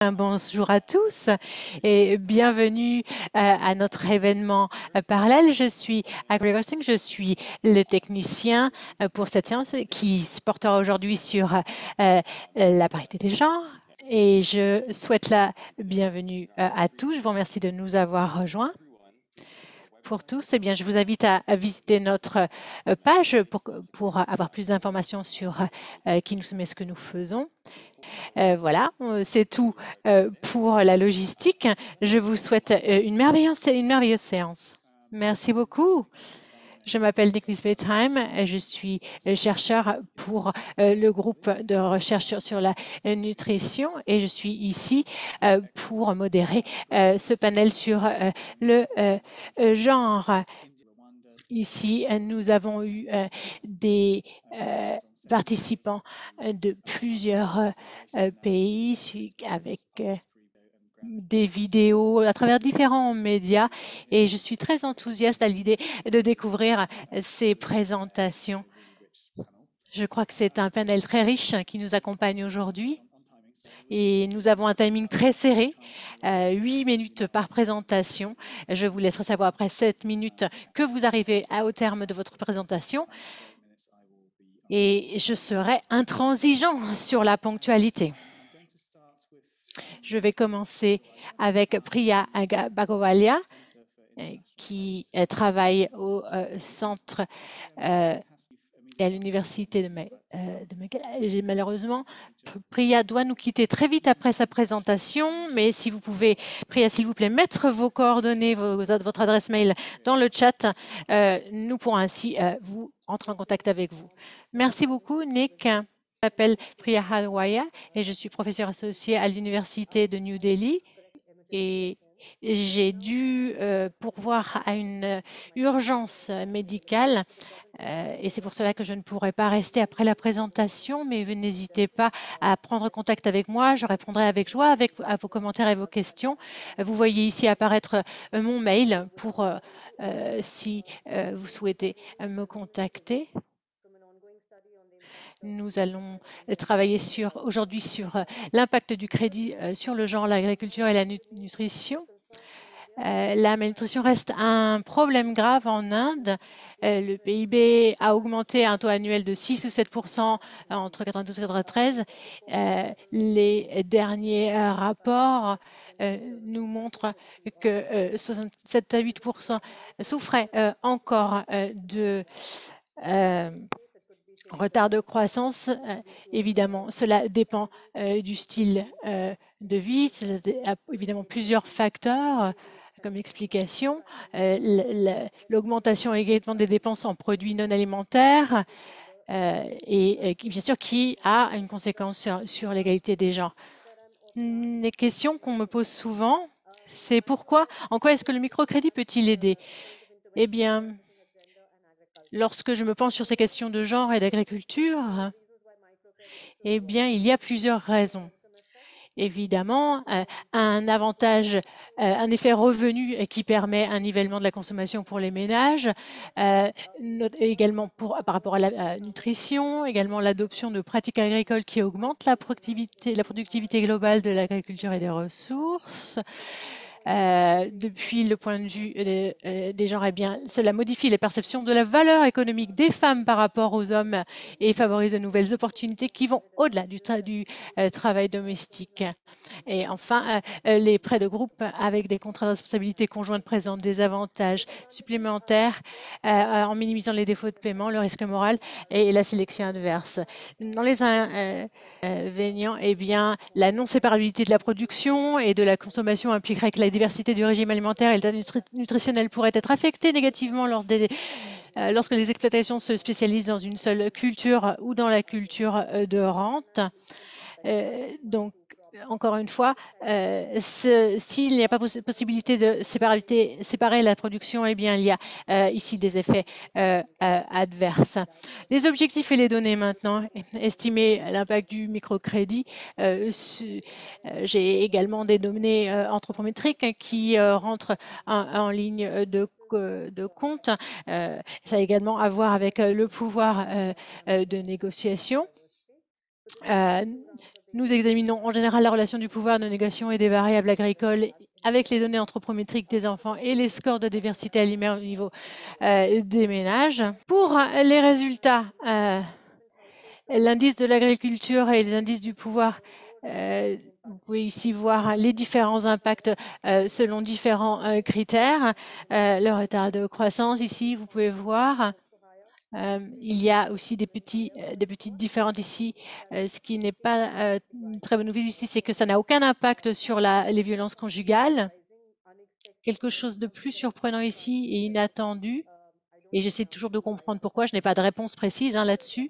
Bonjour à tous et bienvenue à notre événement parallèle. Je suis Gregor Singh, je suis le technicien pour cette séance qui se portera aujourd'hui sur la parité des genres. Et je souhaite la bienvenue à tous. Je vous remercie de nous avoir rejoints. Pour tous, eh bien, je vous invite à visiter notre page pour avoir plus d'informations sur qui nous sommes et ce que nous faisons. Voilà, c'est tout pour la logistique. Je vous souhaite une merveilleuse séance. Merci beaucoup. Je m'appelle Nicholas Betheim et je suis chercheur pour le groupe de recherche sur la nutrition et je suis ici pour modérer ce panel sur le genre. Ici, nous avons eu des participants de plusieurs pays avec des vidéos à travers différents médias et je suis très enthousiaste à l'idée de découvrir ces présentations. Je crois que c'est un panel très riche qui nous accompagne aujourd'hui et nous avons un timing très serré, 8 minutes par présentation. Je vous laisserai savoir après 7 minutes que vous arrivez au terme de votre présentation et je serai intransigeant sur la ponctualité. Je vais commencer avec Priya Bagovalia, qui travaille au centre et à l'université de McGill. Malheureusement, Priya doit nous quitter très vite après sa présentation, mais si vous pouvez, Priya, s'il vous plaît, mettre vos coordonnées, votre adresse mail dans le chat, nous pourrons ainsi vous entrer en contact avec vous. Merci beaucoup, Nick. Je m'appelle Priya Halwaya et je suis professeure associée à l'université de New Delhi et j'ai dû pourvoir à une urgence médicale et c'est pour cela que je ne pourrai pas rester après la présentation, mais n'hésitez pas à prendre contact avec moi. Je répondrai avec joie à vos commentaires et vos questions. Vous voyez ici apparaître mon mail pour si vous souhaitez me contacter. Nous allons travailler aujourd'hui sur l'impact du crédit sur le genre, l'agriculture et la nutrition. La malnutrition reste un problème grave en Inde. Le PIB a augmenté à un taux annuel de 6 ou 7 entre 92 et 93. Les derniers rapports nous montrent que 67 à 8 souffraient encore de retard de croissance. Évidemment, cela dépend du style de vie. Cela a évidemment plusieurs facteurs comme explication. L'augmentation également des dépenses en produits non alimentaires et bien sûr qui a une conséquence sur l'égalité des genres. Les questions qu'on me pose souvent, c'est en quoi est-ce que le microcrédit peut-il aider? Eh bien, lorsque je me penche sur ces questions de genre et d'agriculture, eh bien, il y a plusieurs raisons. Évidemment, un avantage, un effet revenu qui permet un nivellement de la consommation pour les ménages, également par rapport à la nutrition, également l'adoption de pratiques agricoles qui augmentent la productivité globale de l'agriculture et des ressources. Depuis le point de vue des genres, eh bien, cela modifie les perceptions de la valeur économique des femmes par rapport aux hommes et favorise de nouvelles opportunités qui vont au-delà du travail domestique. Et enfin, les prêts de groupe avec des contrats de responsabilité conjointe présentent des avantages supplémentaires en minimisant les défauts de paiement, le risque moral et la sélection adverse. Dans les inconvénients, eh bien, la non-séparabilité de la production et de la consommation impliquerait que la diversité du régime alimentaire et le nutritionnel pourraient être affectés négativement lorsque les exploitations se spécialisent dans une seule culture ou dans la culture de rente. Donc, encore une fois, s'il n'y a pas possibilité de séparer la production, eh bien, il y a ici des effets adverses. Les objectifs et les données maintenant. Estimer l'impact du microcrédit. J'ai également des données anthropométriques qui rentrent en ligne de compte. Ça a également à voir avec le pouvoir de négociation. Nous examinons en général la relation du pouvoir de négociation et des variables agricoles avec les données anthropométriques des enfants et les scores de diversité alimentaire au niveau des ménages. Pour les résultats, l'indice de l'agriculture et les indices du pouvoir, vous pouvez ici voir les différents impacts selon différents critères. Le retard de croissance, ici, vous pouvez voir. Il y a aussi des petites différences ici. Ce qui n'est pas une très bonne nouvelle ici, c'est que ça n'a aucun impact sur les violences conjugales. Quelque chose de plus surprenant ici et inattendu, et j'essaie toujours de comprendre pourquoi, je n'ai pas de réponse précise là-dessus.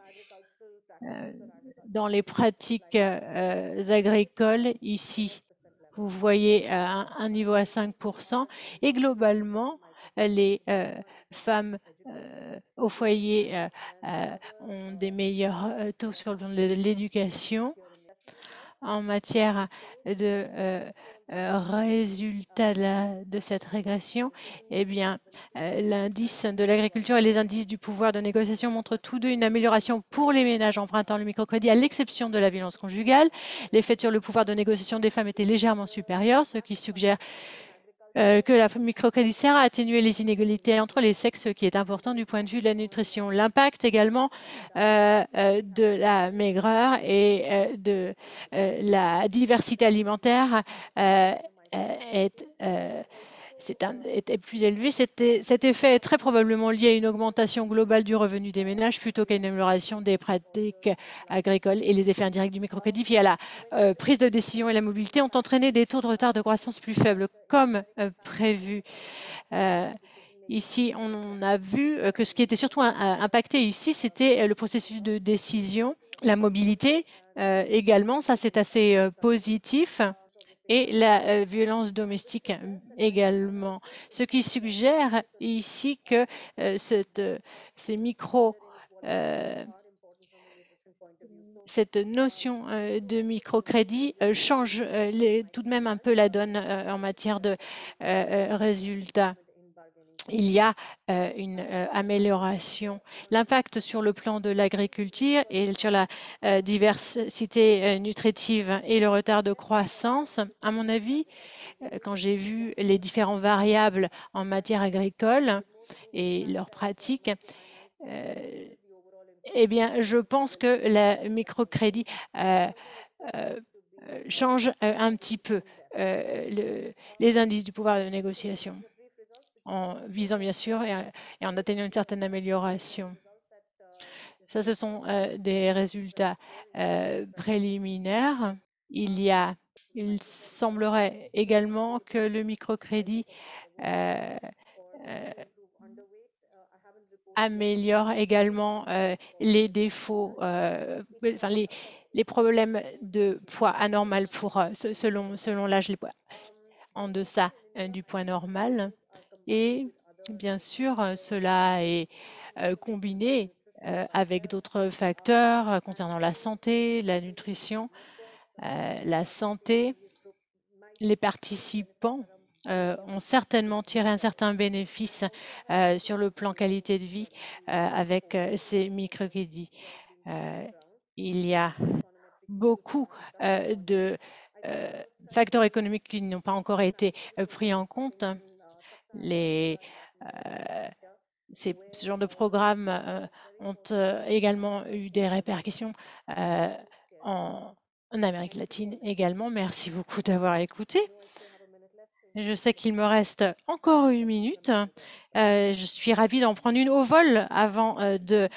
Dans les pratiques agricoles, ici, vous voyez un niveau à 5%, et globalement, les femmes au foyer ont des meilleurs taux sur le plan de l'éducation. En matière de résultats de cette régression, eh bien, l'indice de l'agriculture et les indices du pouvoir de négociation montrent tous deux une amélioration pour les ménages empruntant le microcrédit, à l'exception de la violence conjugale. L'effet sur le pouvoir de négociation des femmes était légèrement supérieur, ce qui suggère que la microcrédit sert à atténuer les inégalités entre les sexes, ce qui est important du point de vue de la nutrition. L'impact également de la maigreur et de la diversité alimentaire est plus élevé. Cet effet est très probablement lié à une augmentation globale du revenu des ménages plutôt qu'à une amélioration des pratiques agricoles, et les effets indirects du microcrédit via la prise de décision et la mobilité ont entraîné des taux de retard de croissance plus faibles comme prévu. Ici, on a vu que ce qui était surtout impacté ici, c'était le processus de décision, la mobilité également, ça c'est assez positif, et la violence domestique également. Ce qui suggère ici que cette notion de microcrédit change tout de même un peu la donne en matière de résultats. Il y a une amélioration. L'impact sur le plan de l'agriculture et sur la diversité nutritive et le retard de croissance, à mon avis, quand j'ai vu les différentes variables en matière agricole et leurs pratiques, eh bien, je pense que le microcrédit change un petit peu les indices du pouvoir de négociation, en visant bien sûr et en atteignant une certaine amélioration. Ça, ce sont des résultats préliminaires. Il semblerait également que le microcrédit améliore également les défauts, enfin les problèmes de poids anormal pour selon l'âge, les poids en deçà du poids normal. Et bien sûr, cela est combiné avec d'autres facteurs concernant la santé, la nutrition, la santé. Les participants ont certainement tiré un certain bénéfice sur le plan qualité de vie avec ces microcrédits. Il y a beaucoup de facteurs économiques qui n'ont pas encore été pris en compte. Ce genre de programmes ont également eu des répercussions en Amérique latine également. Merci beaucoup d'avoir écouté. Je sais qu'il me reste encore 1 minute. Je suis ravie d'en prendre une au vol avant de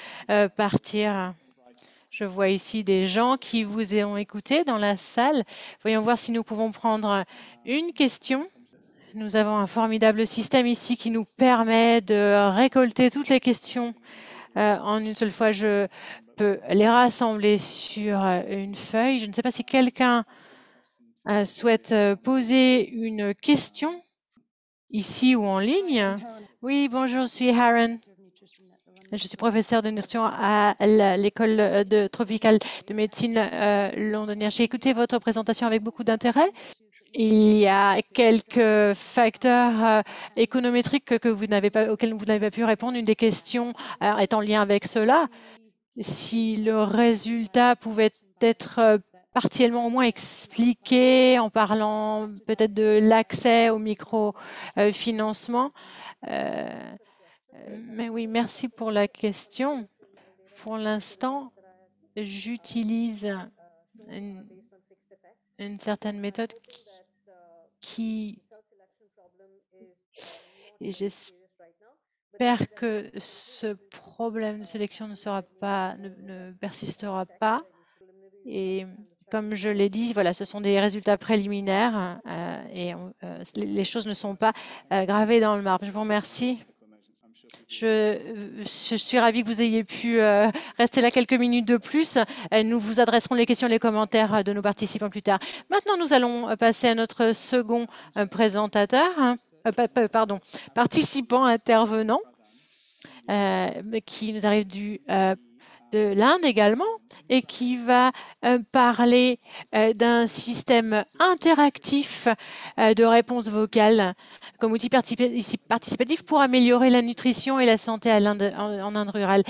partir. Je vois ici des gens qui vous ont écouté dans la salle. Voyons voir si nous pouvons prendre une question. Nous avons un formidable système ici qui nous permet de récolter toutes les questions en une seule fois. Je peux les rassembler sur une feuille. Je ne sais pas si quelqu'un souhaite poser une question ici ou en ligne. Oui, bonjour, je suis Haran. Je suis professeur de nutrition à l'école tropicale de médecine londonienne. J'ai écouté votre présentation avec beaucoup d'intérêt. Il y a quelques facteurs économétriques auxquels vous n'avez pas pu répondre. Une des questions est en lien avec cela. Si le résultat pouvait être partiellement au moins expliqué en parlant peut-être de l'accès au microfinancement. Mais oui, merci pour la question. Pour l'instant, j'utilise une certaine méthode qui et j'espère que ce problème de sélection ne persistera pas. Et comme je l'ai dit, voilà, ce sont des résultats préliminaires et les choses ne sont pas gravées dans le marbre. Je vous remercie. Je suis ravie que vous ayez pu rester là quelques minutes de plus. Nous vous adresserons les questions et les commentaires de nos participants plus tard. Maintenant, nous allons passer à notre second présentateur, participant intervenant, qui nous arrive de l'Inde également et qui va parler d'un système interactif de réponse vocale comme outil participatif pour améliorer la nutrition et la santé en Inde rurale.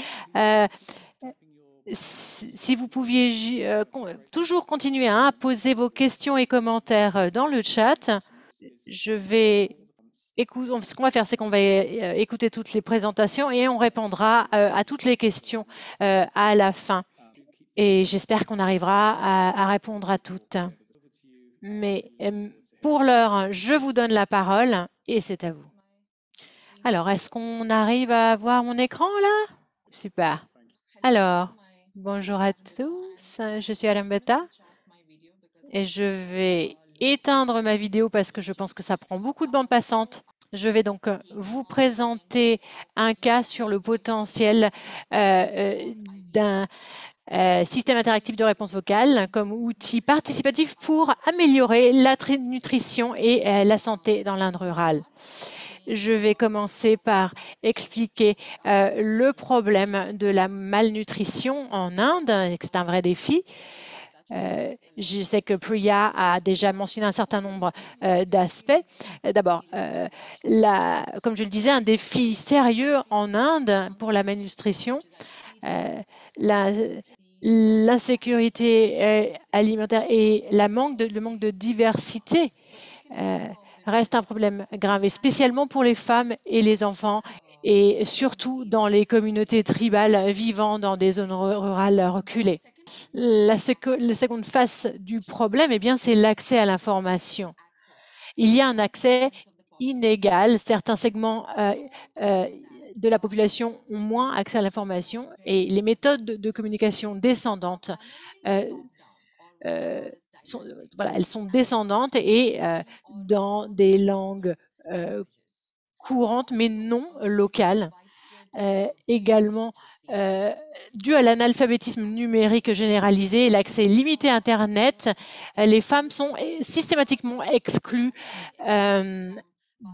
Si vous pouviez toujours continuer à poser vos questions et commentaires dans le chat, ce qu'on va faire, c'est qu'on va écouter toutes les présentations et on répondra à toutes les questions à la fin. Et j'espère qu'on arrivera à répondre à toutes. Mais pour l'heure, je vous donne la parole et c'est à vous. Alors, est-ce qu'on arrive à voir mon écran là? Super. Alors, bonjour à tous, je suis Arambeta et je vais éteindre ma vidéo parce que je pense que ça prend beaucoup de bande passante. Je vais donc vous présenter un cas sur le potentiel d'un système interactif de réponse vocale comme outil participatif pour améliorer la nutrition et la santé dans l'Inde rurale. Je vais commencer par expliquer le problème de la malnutrition en Inde, c'est un vrai défi. Je sais que Priya a déjà mentionné un certain nombre d'aspects. D'abord, comme je le disais, un défi sérieux en Inde pour la malnutrition. L'insécurité alimentaire et le manque de diversité reste un problème grave, et spécialement pour les femmes et les enfants, et surtout dans les communautés tribales vivant dans des zones rurales reculées. La seconde face du problème, eh bien, c'est l'accès à l'information. Il y a un accès inégal. Certains segments de la population ont moins accès à l'information et les méthodes de communication descendantes elles sont descendantes et dans des langues courantes mais non locales. Également, dû à l'analphabétisme numérique généralisé et l'accès limité à Internet, les femmes sont systématiquement exclues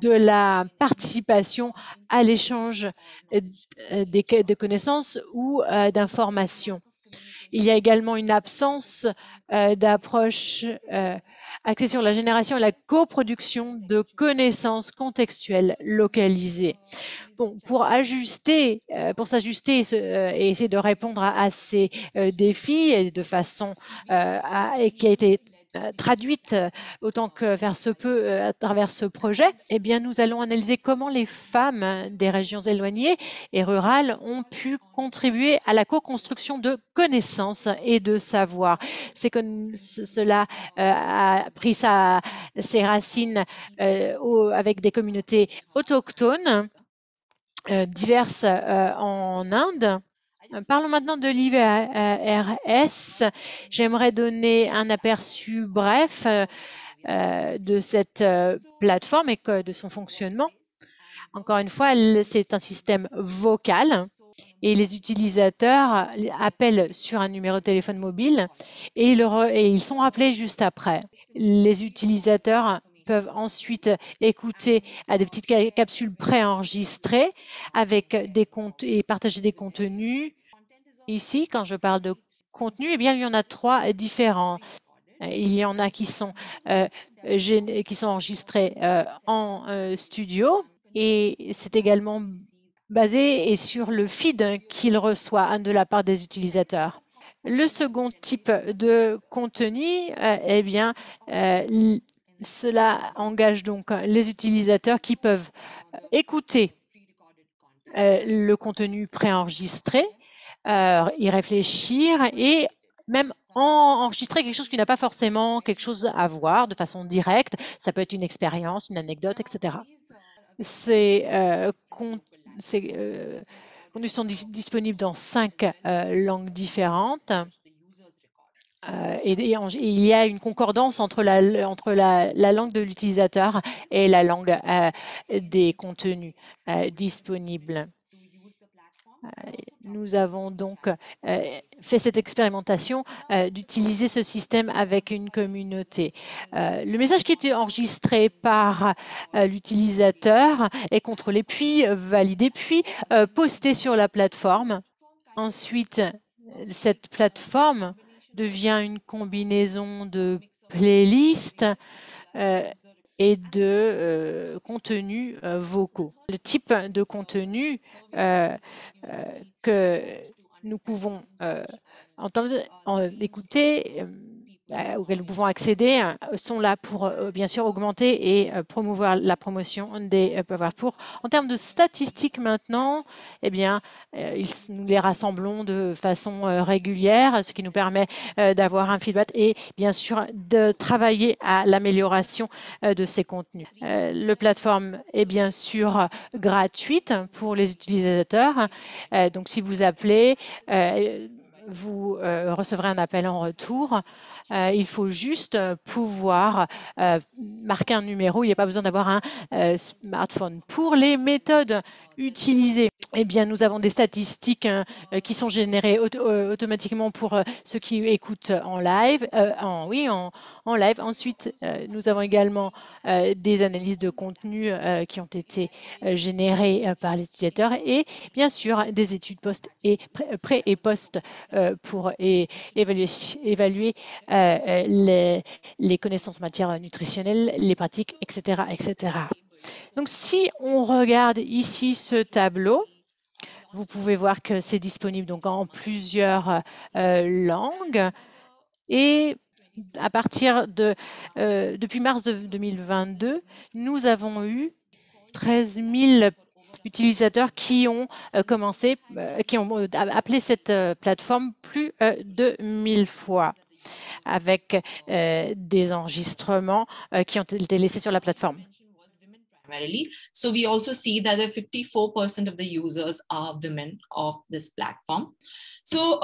de la participation à l'échange de connaissances ou d'informations. Il y a également une absence d'approche axée sur la génération et la coproduction de connaissances contextuelles localisées. Bon, pour s'ajuster et essayer de répondre à ces défis et de façon et qui a été traduite autant que faire se peut à travers ce projet, eh bien, nous allons analyser comment les femmes des régions éloignées et rurales ont pu contribuer à la co-construction de connaissances et de savoirs. Cela a pris ses racines avec des communautés autochtones diverses en Inde. Parlons maintenant de l'IVRS. J'aimerais donner un aperçu bref de cette plateforme et de son fonctionnement. Encore une fois, c'est un système vocal et les utilisateurs appellent sur un numéro de téléphone mobile et ils sont rappelés juste après. Les utilisateurs peuvent ensuite écouter à des petites capsules préenregistrées avec des comptes et partager des contenus. Ici, quand je parle de contenu, eh bien, il y en a 3 différents. Il y en a qui sont enregistrés en studio et c'est également basé sur le feed qu'il reçoit de la part des utilisateurs. Le second type de contenu, eh bien, cela engage donc les utilisateurs qui peuvent écouter le contenu préenregistré, y réfléchir et même enregistrer quelque chose qui n'a pas forcément quelque chose à voir de façon directe. Ça peut être une expérience, une anecdote, etc. Ces contenus sont disponibles dans 5 langues différentes. Et il y a une concordance entre la langue de l'utilisateur et la langue des contenus disponibles. Nous avons donc fait cette expérimentation d'utiliser ce système avec une communauté. Le message qui était enregistré par l'utilisateur est contrôlé, puis validé, puis posté sur la plateforme. Ensuite, cette plateforme devient une combinaison de playlists et de contenus vocaux. Le type de contenu que nous pouvons entendre, écouter, auxquels nous pouvons accéder, sont là pour bien sûr augmenter et promouvoir la promotion des pouvoirs. En termes de statistiques maintenant, eh bien, nous les rassemblons de façon régulière, ce qui nous permet d'avoir un feedback et bien sûr de travailler à l'amélioration de ces contenus. La plateforme est bien sûr gratuite pour les utilisateurs. Donc, si vous appelez, vous recevrez un appel en retour. Il faut juste pouvoir marquer un numéro. Il n'y a pas besoin d'avoir un smartphone. Pour les méthodes utilisées, eh bien, nous avons des statistiques qui sont générées automatiquement pour ceux qui écoutent en live. En live. Ensuite, nous avons également des analyses de contenu qui ont été générées par les utilisateurs et bien sûr des études pré et post pour évaluer les connaissances en matière nutritionnelle, les pratiques, etc., etc. Donc, si on regarde ici ce tableau, vous pouvez voir que c'est disponible donc en plusieurs langues et à partir depuis mars 2022, nous avons eu 13 000 utilisateurs qui ont commencé, qui ont appelé cette plateforme plus de 1000 fois avec des enregistrements qui ont été laissés sur la plateforme. Primarily. So we also see that 54% of the users are women of this platform. So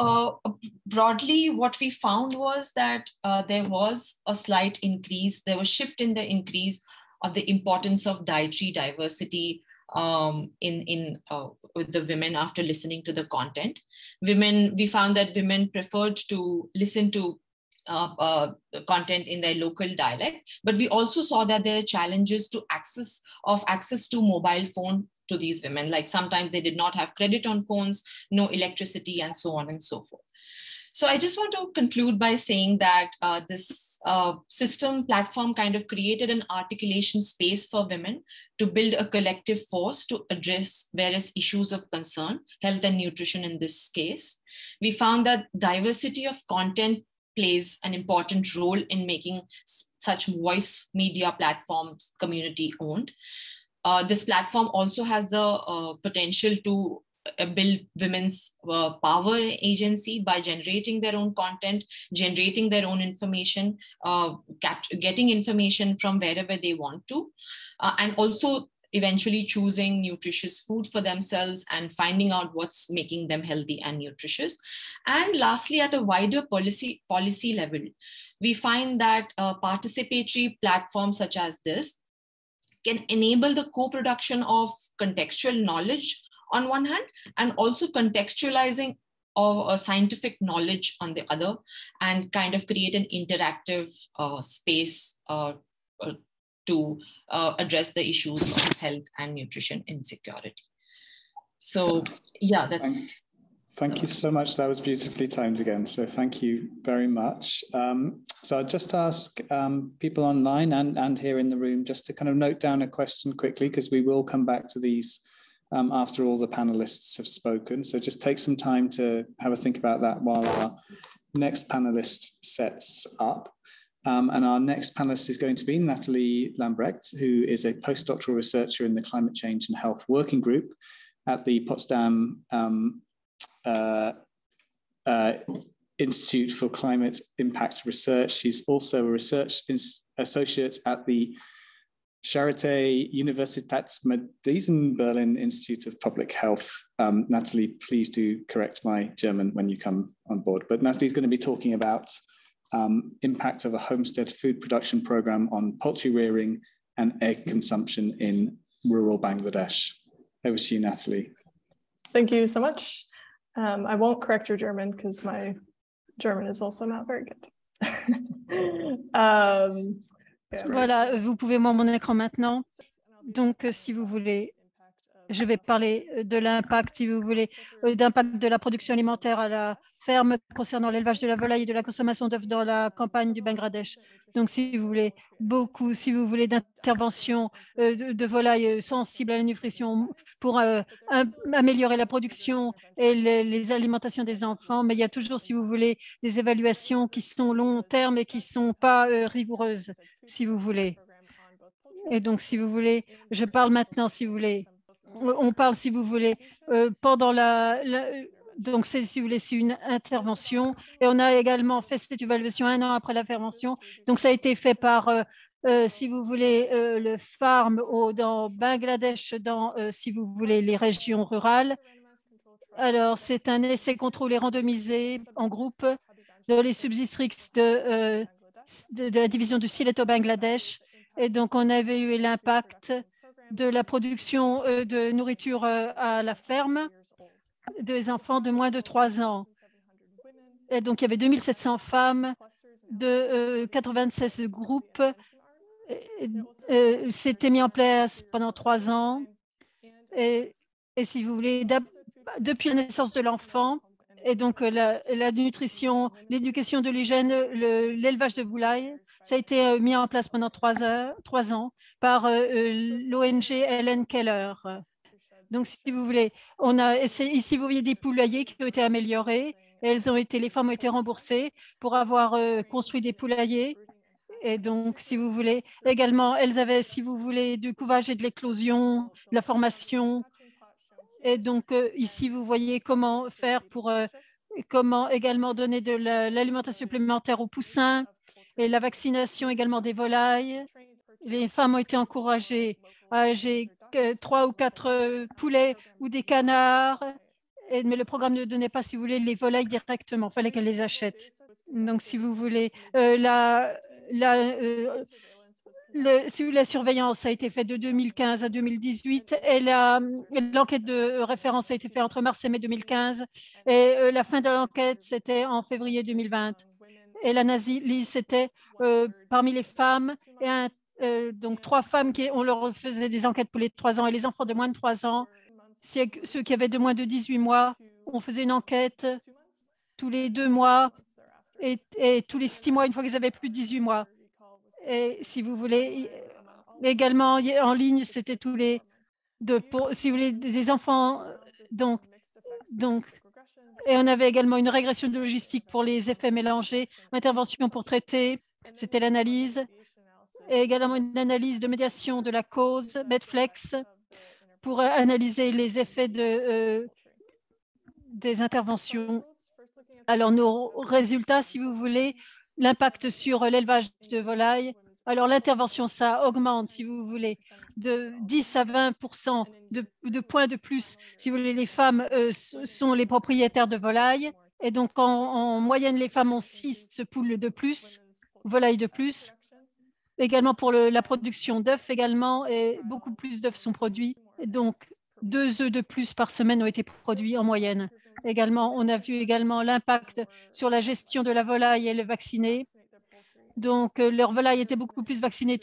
broadly, what we found was that there was a slight increase. There was a shift in the increase of the importance of dietary diversity with the women after listening to the content. We found that women preferred to listen to content in their local dialect, but we also saw that there are challenges to access to mobile phone to these women. Like sometimes they did not have credit on phones, no electricity, and so on and so forth. So I just want to conclude by saying that this system platform kind of created an articulation space for women to build a collective force to address various issues of concern, health and nutrition in this case. We found that diversity of content plays an important role in making such voice media platforms community owned. This platform also has the potential to build women's power agency by generating their own content, generating their own information, getting information from wherever they want to, and also eventually choosing nutritious food for themselves and finding out what's making them healthy and nutritious. And lastly, at a wider policy level, we find that participatory platforms such as this can enable the co-production of contextual knowledge on one hand, and also contextualizing of scientific knowledge on the other, and kind of create an interactive space to address the issues of health and nutrition insecurity. So yeah, that's... Thank you so much. That was beautifully timed again. So thank you very much. So I'll just ask people online and here in the room just to kind of note down a question quickly, because we will come back to these after all the panelists have spoken. So just take some time to have a think about that while our next panelist sets up. And our next panelist is going to be Nathalie Lambrecht, who is a postdoctoral researcher in the Climate Change and Health Working Group at the Potsdam Institute for Climate Impact Research. She's also a research associate at the Charité Universitätsmedizin Berlin Institute of Public Health. Nathalie, please do correct my German when you come on board. But Nathalie's going to be talking about impact of a homestead food production program on poultry rearing and egg consumption in rural Bangladesh. Over to you, Nathalie. Thank you so much. I won't correct your German because my German is also not very good. Voilà, vous pouvez voir mon écran maintenant. Donc, si vous voulez, je vais parler de l'impact, si vous voulez, d'impact de la production alimentaire à la ferme concernant l'élevage de la volaille et de la consommation d'œufs dans la campagne du Bangladesh. Donc, si vous voulez, si vous voulez, d'intervention de volailles sensibles à la nutrition pour améliorer la production et les alimentations des enfants. Mais il y a toujours, si vous voulez, des évaluations qui sont long terme et qui ne sont pas rigoureuses, si vous voulez. Et donc, si vous voulez, je parle maintenant, si vous voulez. On parle, si vous voulez, pendant donc, si vous voulez, c'est une intervention. Et on a également fait cette évaluation 1 an après l'intervention. Donc, ça a été fait par, si vous voulez, le farm dans Bangladesh, dans, si vous voulez, les régions rurales. Alors, c'est un essai contrôlé randomisé en groupe dans les subdistricts de la division du Sylhet au Bangladesh. Et donc, on avait eu l'impact de la production de nourriture à la ferme des enfants de moins de 3 ans. Et donc, il y avait 2700 femmes de 96 groupes. C'était mis en place pendant 3 ans. Et si vous voulez, depuis la naissance de l'enfant, et donc la nutrition, l'éducation de l'hygiène, l'élevage de volailles, ça a été mis en place pendant 3 ans par l'ONG Helen Keller. Donc, si vous voulez, on a essayé, ici, vous voyez des poulaillers qui ont été améliorés. Les femmes ont été remboursées pour avoir construit des poulaillers. Et donc, si vous voulez, également, elles avaient, si vous voulez, du couvage et de l'éclosion, de la formation. Et donc, ici, vous voyez comment faire pour, comment également donner de l'alimentation supplémentaire aux poussins et la vaccination également des volailles. Les femmes ont été encouragées à j'ai 3 ou 4 poulets ou des canards, mais le programme ne donnait pas, si vous voulez, les volailles directement. Il fallait qu'elles les achètent. Donc, si vous voulez, la surveillance a été faite de 2015 à 2018 et l'enquête de référence a été faite entre mars et mai 2015 et la fin de l'enquête, c'était en février 2020. Et l'analyse, c'était parmi les femmes et donc 3 femmes on leur faisait des enquêtes pour les 3 ans et les enfants de moins de 3 ans. Ceux qui avaient de moins de 18 mois, on faisait une enquête tous les 2 mois et tous les 6 mois une fois qu'ils avaient plus de 18 mois. Et si vous voulez, également en ligne, c'était tous les si vous voulez, des enfants. Donc, et on avait également une régression de logistique pour les effets mélangés, intervention pour traiter, c'était l'analyse, et également une analyse de médiation de la cause, Medflex, pour analyser les effets des interventions. Alors, nos résultats, si vous voulez, l'impact sur l'élevage de volailles. Alors, l'intervention, ça augmente, si vous voulez, de 10 à 20% de points de plus. Si vous voulez, les femmes sont les propriétaires de volailles. Et donc, en moyenne, les femmes ont 6 poules de plus, volailles de plus. Également pour la production d'œufs également, et beaucoup plus d'œufs sont produits. Et donc, 2 œufs de plus par semaine ont été produits en moyenne. Également, on a vu également l'impact sur la gestion de la volaille et le vacciné. Donc, leurs volailles étaient beaucoup plus vaccinées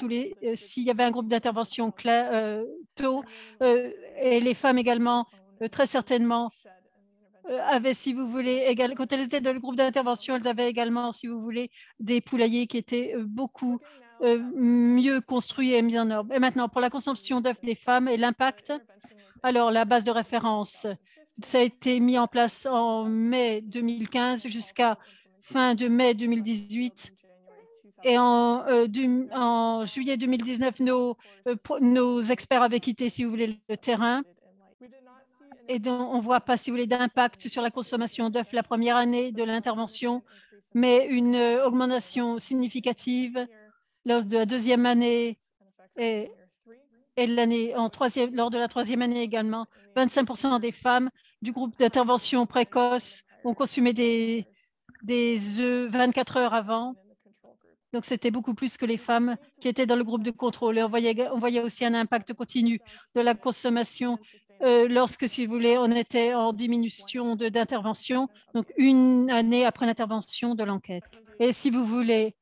s'il y avait un groupe d'intervention tôt. Et les femmes également, très certainement, avaient, si vous voulez, quand elles étaient dans le groupe d'intervention, elles avaient également, si vous voulez, des poulaillers qui étaient beaucoup mieux construits et mis en ordre. Et maintenant, pour la consommation d'œufs des femmes et l'impact, Alors, la base de référence, ça a été mis en place en mai 2015 jusqu'à fin de mai 2018. Et en juillet 2019, nos experts avaient quitté, si vous voulez, le terrain. Et donc, on ne voit pas, si vous voulez, d'impact sur la consommation d'œufs la première année de l'intervention, mais une augmentation significative lors de la deuxième année et lors de la troisième année également. 25% des femmes du groupe d'intervention précoce ont consumé des œufs 24 heures avant. Donc, c'était beaucoup plus que les femmes qui étaient dans le groupe de contrôle. Et on voyait aussi un impact continu de la consommation lorsque, si vous voulez, on était en diminution d'intervention, donc une année après l'intervention de l'enquête. Et si vous voulez,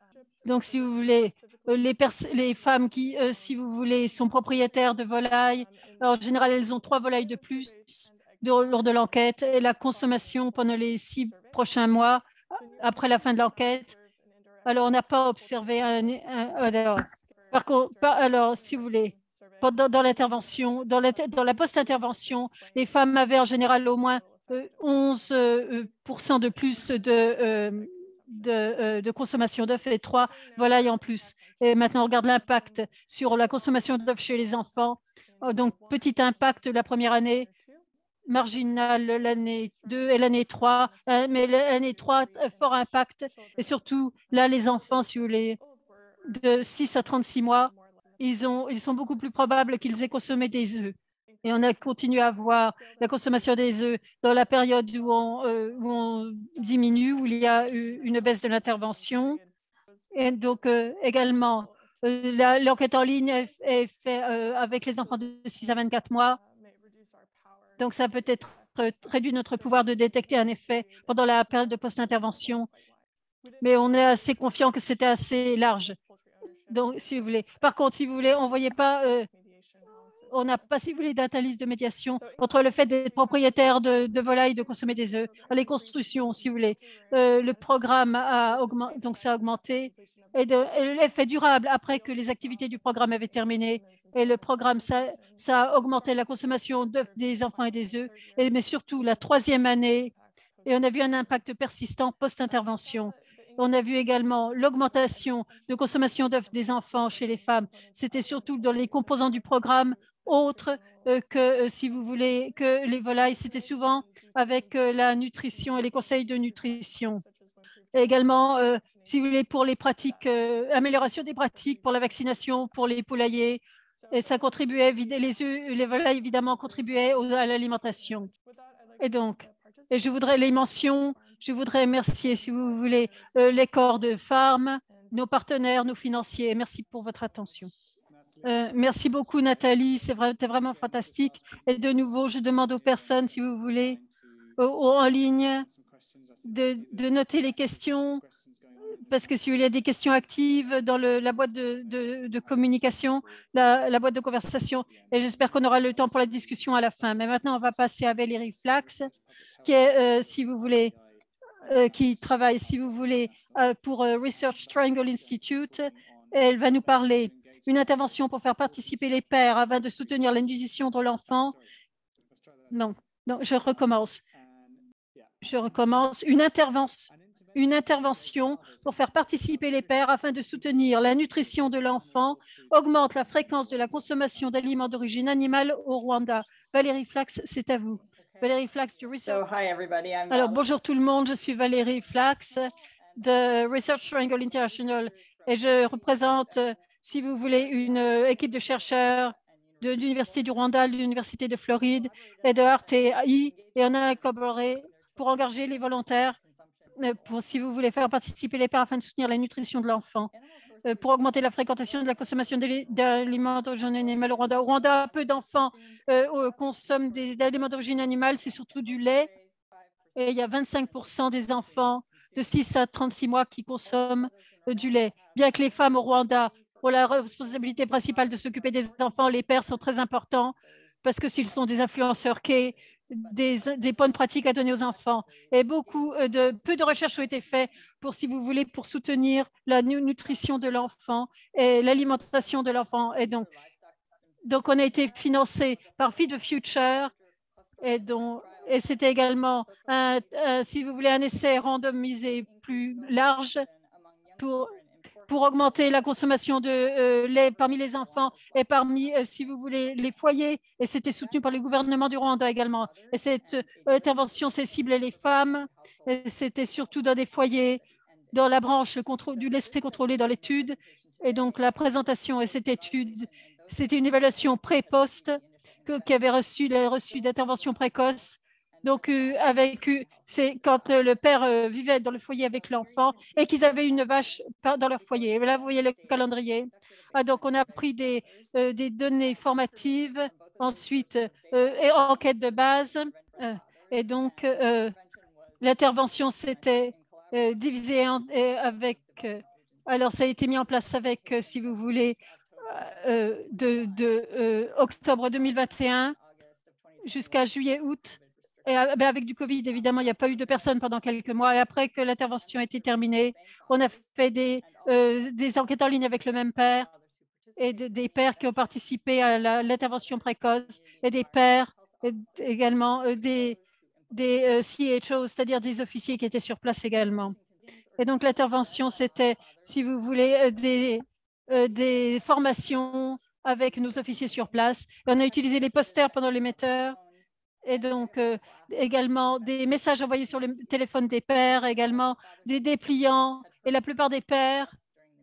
les femmes qui, si vous voulez, sont propriétaires de volailles, en général, elles ont 3 volailles de plus lors de l'enquête et la consommation pendant les 6 prochains mois après la fin de l'enquête. Alors, on n'a pas observé par contre, alors, si vous voulez, dans l'intervention, dans la post-intervention, les femmes avaient en général au moins 11% de plus de consommation d'œufs et 3 volailles en plus. Et maintenant, on regarde l'impact sur la consommation d'œufs chez les enfants. Donc, petit impact la première année, marginal l'année 2 et l'année 3, mais l'année 3, fort impact. Et surtout, là, les enfants, si vous voulez, de 6 à 36 mois, ils sont beaucoup plus probables qu'ils aient consommé des œufs. Et on a continué à voir la consommation des œufs dans la période où on diminue, où il y a eu une baisse de l'intervention. Et donc, également, l'enquête en ligne est faite avec les enfants de 6 à 24 mois. Donc, ça peut être réduit notre pouvoir de détecter un effet pendant la période de post-intervention. Mais on est assez confiant que c'était assez large. Donc, si vous voulez. Par contre, si vous voulez, on ne voyait pas, on n'a pas, si vous voulez, d'analyse de médiation entre le fait d'être propriétaire de volailles, de consommer des œufs, les constructions, si vous voulez. Le programme a augmenté, donc ça a augmenté. Et l'effet durable après que les activités du programme avaient terminé. Et le programme, ça a augmenté la consommation d'œufs des enfants et des œufs, mais surtout la troisième année. Et on a vu un impact persistant post-intervention. On a vu également l'augmentation de consommation d'œufs des enfants chez les femmes. C'était surtout dans les composants du programme, autres que, si vous voulez, que les volailles. C'était souvent avec la nutrition et les conseils de nutrition. Et également, si vous voulez, pour les pratiques, amélioration des pratiques pour la vaccination, pour les poulaillers. Et ça contribuait, les volailles, évidemment, contribuaient à l'alimentation. Et donc, et je voudrais les mentions. Je voudrais remercier, si vous voulez, les corps de farm, nos partenaires, nos financiers. Merci pour votre attention. Merci beaucoup, Nathalie. C'était vraiment fantastique. Et de nouveau, je demande aux personnes, si vous voulez, en ligne, de noter les questions, parce que si vous voulez, il y a des questions actives dans la boîte de communication, la boîte de conversation. Et j'espère qu'on aura le temps pour la discussion à la fin. Mais maintenant, on va passer à Valérie Flax, qui est, si vous voulez, qui travaille, si vous voulez, pour Research Triangle Institute. Elle va nous parler d'une intervention pour faire participer les pères afin de soutenir la nutrition de l'enfant. Non, je recommence. Une intervention pour faire participer les pères afin de soutenir la nutrition de l'enfant, augmente la fréquence de la consommation d'aliments d'origine animale au Rwanda. Valérie Flax, c'est à vous. Valérie Flax du Research. Alors, bonjour tout le monde, je suis Valérie Flax de Research Triangle International et je représente, si vous voulez, une équipe de chercheurs de l'Université du Rwanda, de l'Université de Floride et de RTI, et on a collaboré pour engager les volontaires pour, si vous voulez, faire participer les pères afin de soutenir la nutrition de l'enfant, pour augmenter la fréquentation de la consommation d'aliments d'origine animale au Rwanda. Au Rwanda, peu d'enfants consomment des aliments d'origine animale, c'est surtout du lait. Et il y a 25% des enfants de 6 à 36 mois qui consomment du lait. Bien que les femmes au Rwanda ont la responsabilité principale de s'occuper des enfants, les pères sont très importants parce que s'ils sont des influenceurs clés, des bonnes pratiques à donner aux enfants. Et peu de recherches ont été faites pour, si vous voulez, pour soutenir la nutrition de l'enfant et l'alimentation de l'enfant. Et donc, Donc, on a été financé par Feed the Future et c'était également, si vous voulez, un essai randomisé plus large pour augmenter la consommation de lait parmi les enfants et parmi, si vous voulez, les foyers. Et c'était soutenu par le gouvernement du Rwanda également. Et cette intervention s'est ciblée les femmes. C'était surtout dans des foyers, dans la branche du laisser contrôler dans l'étude. Et donc, la présentation et cette étude, c'était une évaluation pré-post qui avait reçu d'intervention précoce. Donc, c'est quand le père vivait dans le foyer avec l'enfant et qu'ils avaient une vache dans leur foyer. Et là, vous voyez le calendrier. Donc, on a pris des données formatives, ensuite, et enquête de base. Et donc, l'intervention s'était divisée avec... alors, ça a été mis en place avec, si vous voulez, de octobre 2021 jusqu'à juillet-août. Et avec du Covid, évidemment, il n'y a pas eu de personnes pendant quelques mois. Et après que l'intervention a été terminée, on a fait des enquêtes en ligne avec le même père et des pères qui ont participé à l'intervention précoce et des pères également des CHO, c'est-à-dire des officiers qui étaient sur place également. Et donc, l'intervention, c'était, si vous voulez, des formations avec nos officiers sur place. Et on a utilisé les posters pendant l'émetteur et donc également des messages envoyés sur le téléphone des pères, également des dépliants. Et la plupart des pères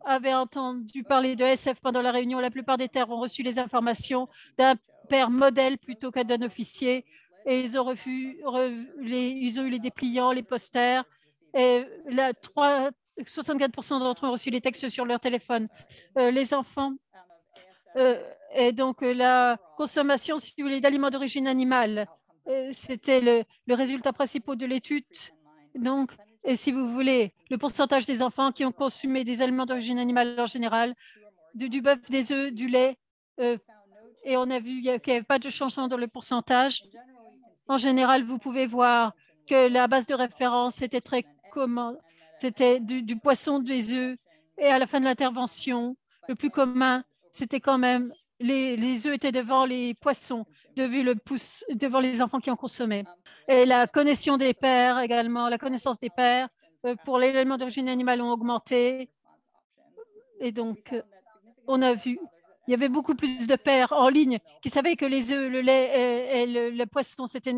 avaient entendu parler de SF pendant la réunion. La plupart des pères ont reçu les informations d'un père modèle plutôt qu'un d'un officier. Et ils ont eu les dépliants, les posters. Et 64% d'entre eux ont reçu les textes sur leur téléphone. Les enfants, et donc la consommation, si vous voulez, d'aliments d'origine animale, c'était le résultat principal de l'étude. Donc, et si vous voulez, le pourcentage des enfants qui ont consommé des aliments d'origine animale en général, du bœuf, des œufs, du lait, et on a vu qu'il n'y avait pas de changement dans le pourcentage. En général, vous pouvez voir que la base de référence était très commun. C'était du poisson, des œufs. Et à la fin de l'intervention, le plus commun, c'était quand même les œufs étaient devant les poissons, devant les enfants qui en consommaient. Et la connaissance des pères également, la connaissance des pères pour les aliments d'origine animale ont augmenté. Et donc, on a vu, il y avait beaucoup plus de pères en ligne qui savaient que les œufs, le lait et le poisson, c'était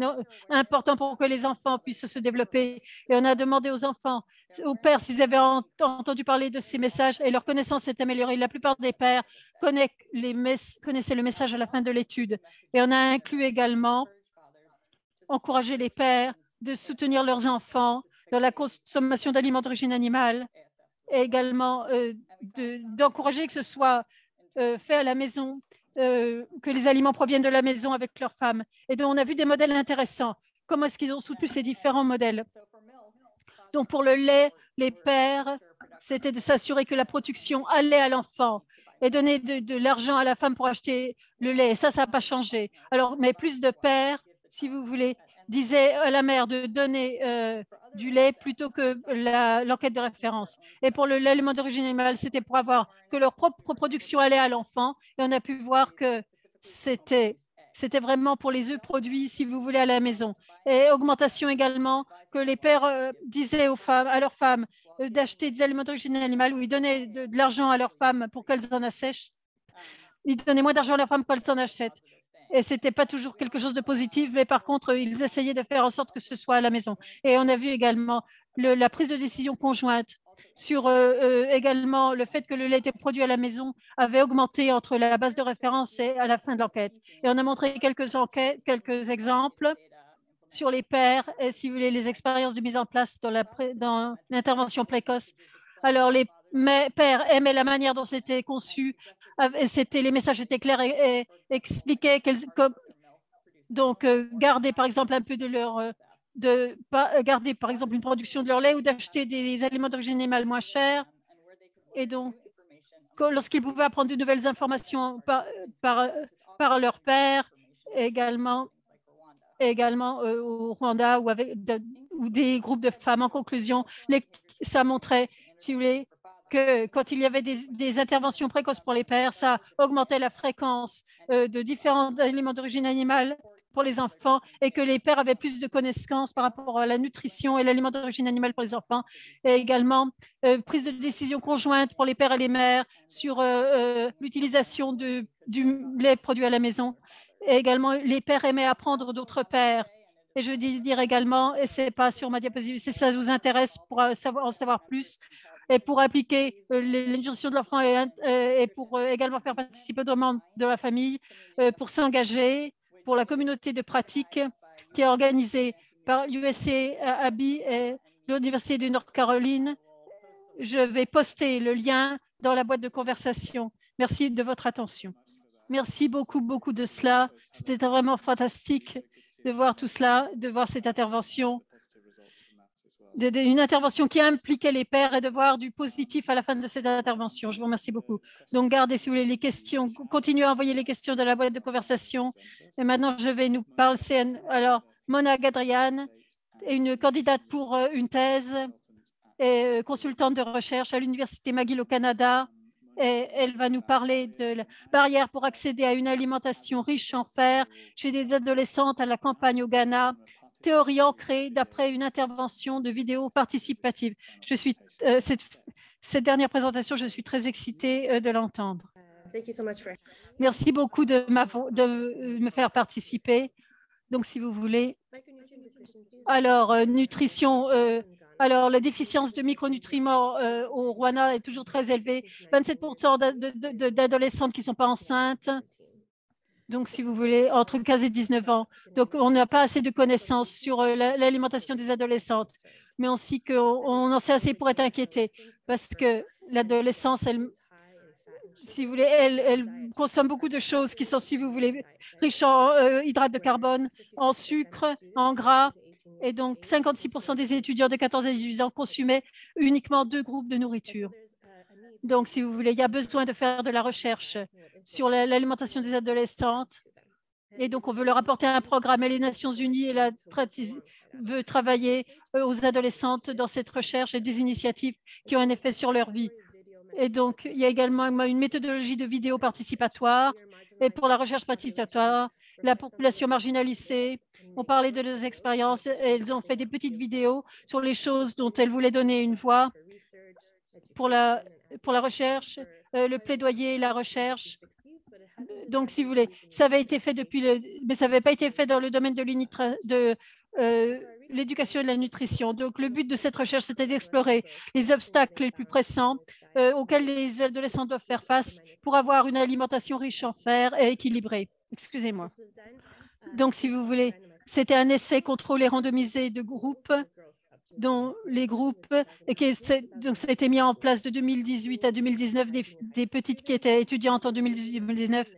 important pour que les enfants puissent se développer. Et on a demandé aux pères s'ils avaient entendu parler de ces messages et leur connaissance s'est améliorée. La plupart des pères connaissaient le message à la fin de l'étude. Et on a inclus également encourager les pères de soutenir leurs enfants dans la consommation d'aliments d'origine animale et également d'encourager que ce soit fait à la maison, que les aliments proviennent de la maison avec leurs femmes. Et donc, on a vu des modèles intéressants. Comment est-ce qu'ils ont soutenu ces différents modèles? Donc, pour le lait, les pères, c'était de s'assurer que la production allait à l'enfant et donner de l'argent à la femme pour acheter le lait. Et ça n'a pas changé. Alors, mais plus de pères, si vous voulez, disaient à la mère de donner du lait plutôt que l'enquête de référence. Et pour l'aliment d'origine animale, c'était pour avoir que leur propre production allait à l'enfant. Et on a pu voir que c'était vraiment pour les œufs produits, si vous voulez, à la maison. Et augmentation également, que les pères disaient à leurs femmes d'acheter des aliments d'origine animale, où ils donnaient de l'argent à leurs femmes pour qu'elles en achètent. Ils donnaient moins d'argent à leurs femmes qu'elles en achètent. Et ce n'était pas toujours quelque chose de positif, mais par contre, ils essayaient de faire en sorte que ce soit à la maison. Et on a vu également la prise de décision conjointe sur également le fait que le lait était produit à la maison avait augmenté entre la base de référence et à la fin de l'enquête. Et on a montré quelques exemples sur les pères et, si vous voulez, les expériences de mise en place dans l'intervention précoce. Alors, les pères aimaient la manière dont c'était conçu. Les messages étaient clairs et expliquaient donc garder par exemple un peu de leur garder par exemple une production de leur lait ou d'acheter des aliments d'origine animale moins chers. Et donc, lorsqu'ils pouvaient apprendre de nouvelles informations par leur père, également au Rwanda ou des groupes de femmes. En conclusion, ça montrait, si vous voulez, que quand il y avait des interventions précoces pour les pères, ça augmentait la fréquence de différents aliments d'origine animale pour les enfants et que les pères avaient plus de connaissances par rapport à la nutrition et l'aliment d'origine animale pour les enfants. Et également, prise de décision conjointe pour les pères et les mères sur l'utilisation du lait produit à la maison. Et également, les pères aimaient apprendre d'autres pères. Et je veux dire également, et ce n'est pas sur ma diapositive, si ça vous intéresse pour en savoir plus, et pour appliquer l'éducation de l'enfant et pour également faire participer aux membres de la famille, pour s'engager pour la communauté de pratique qui est organisée par USC Abby et l'Université de North Caroline. Je vais poster le lien dans la boîte de conversation. Merci de votre attention. Merci beaucoup de cela. C'était vraiment fantastique de voir tout cela, de voir cette intervention, une intervention qui impliquait les pères et de voir du positif à la fin de cette intervention. Je vous remercie beaucoup. Donc, gardez, si vous voulez, les questions. Continuez à envoyer les questions dans la boîte de conversation. Et maintenant, je vais nous parler. Alors, Mona Gadrian est une candidate pour une thèse et consultante de recherche à l'Université McGill au Canada. Et elle va nous parler de la barrière pour accéder à une alimentation riche en fer chez des adolescentes à la campagne au Ghana. Théorie ancrée d'après une intervention de vidéo participative. Cette dernière présentation, je suis très excitée de l'entendre. Merci beaucoup de me faire participer. Donc, si vous voulez. Alors, nutrition. Alors, la déficience de micronutriments au Rwanda est toujours très élevée. 27% d'adolescentes qui ne sont pas enceintes. Donc, si vous voulez, entre 15 et 19 ans. Donc, on n'a pas assez de connaissances sur l'alimentation des adolescentes, mais aussi qu'on en sait assez pour être inquiété parce que l'adolescence, si vous voulez, elle consomme beaucoup de choses qui sont, si vous voulez, riches en hydrates de carbone, en sucre, en gras. Et donc, 56% des étudiants de 14 à 18 ans consumaient uniquement 2 groupes de nourriture. Donc, si vous voulez, il y a besoin de faire de la recherche sur l'alimentation des adolescentes. Et donc, on veut leur apporter un programme et les Nations Unies veut travailler aux adolescentes dans cette recherche et des initiatives qui ont un effet sur leur vie. Et donc, il y a également une méthodologie de vidéo participatoire. Et pour la recherche participatoire, la population marginalisée, on parlait de leurs expériences. Elles ont fait des petites vidéos sur les choses dont elles voulaient donner une voix pour la recherche, le plaidoyer et la recherche. Donc, si vous voulez, ça avait été fait mais ça n'avait pas été fait dans le domaine de l'éducation et de la nutrition. Donc, le but de cette recherche, c'était d'explorer les obstacles les plus pressants auxquels les adolescents doivent faire face pour avoir une alimentation riche en fer et équilibrée. Excusez-moi. Donc, si vous voulez, c'était un essai contrôlé randomisé de groupes dont les groupes, donc ça a été mis en place de 2018 à 2019, des petites qui étaient étudiantes en 2019.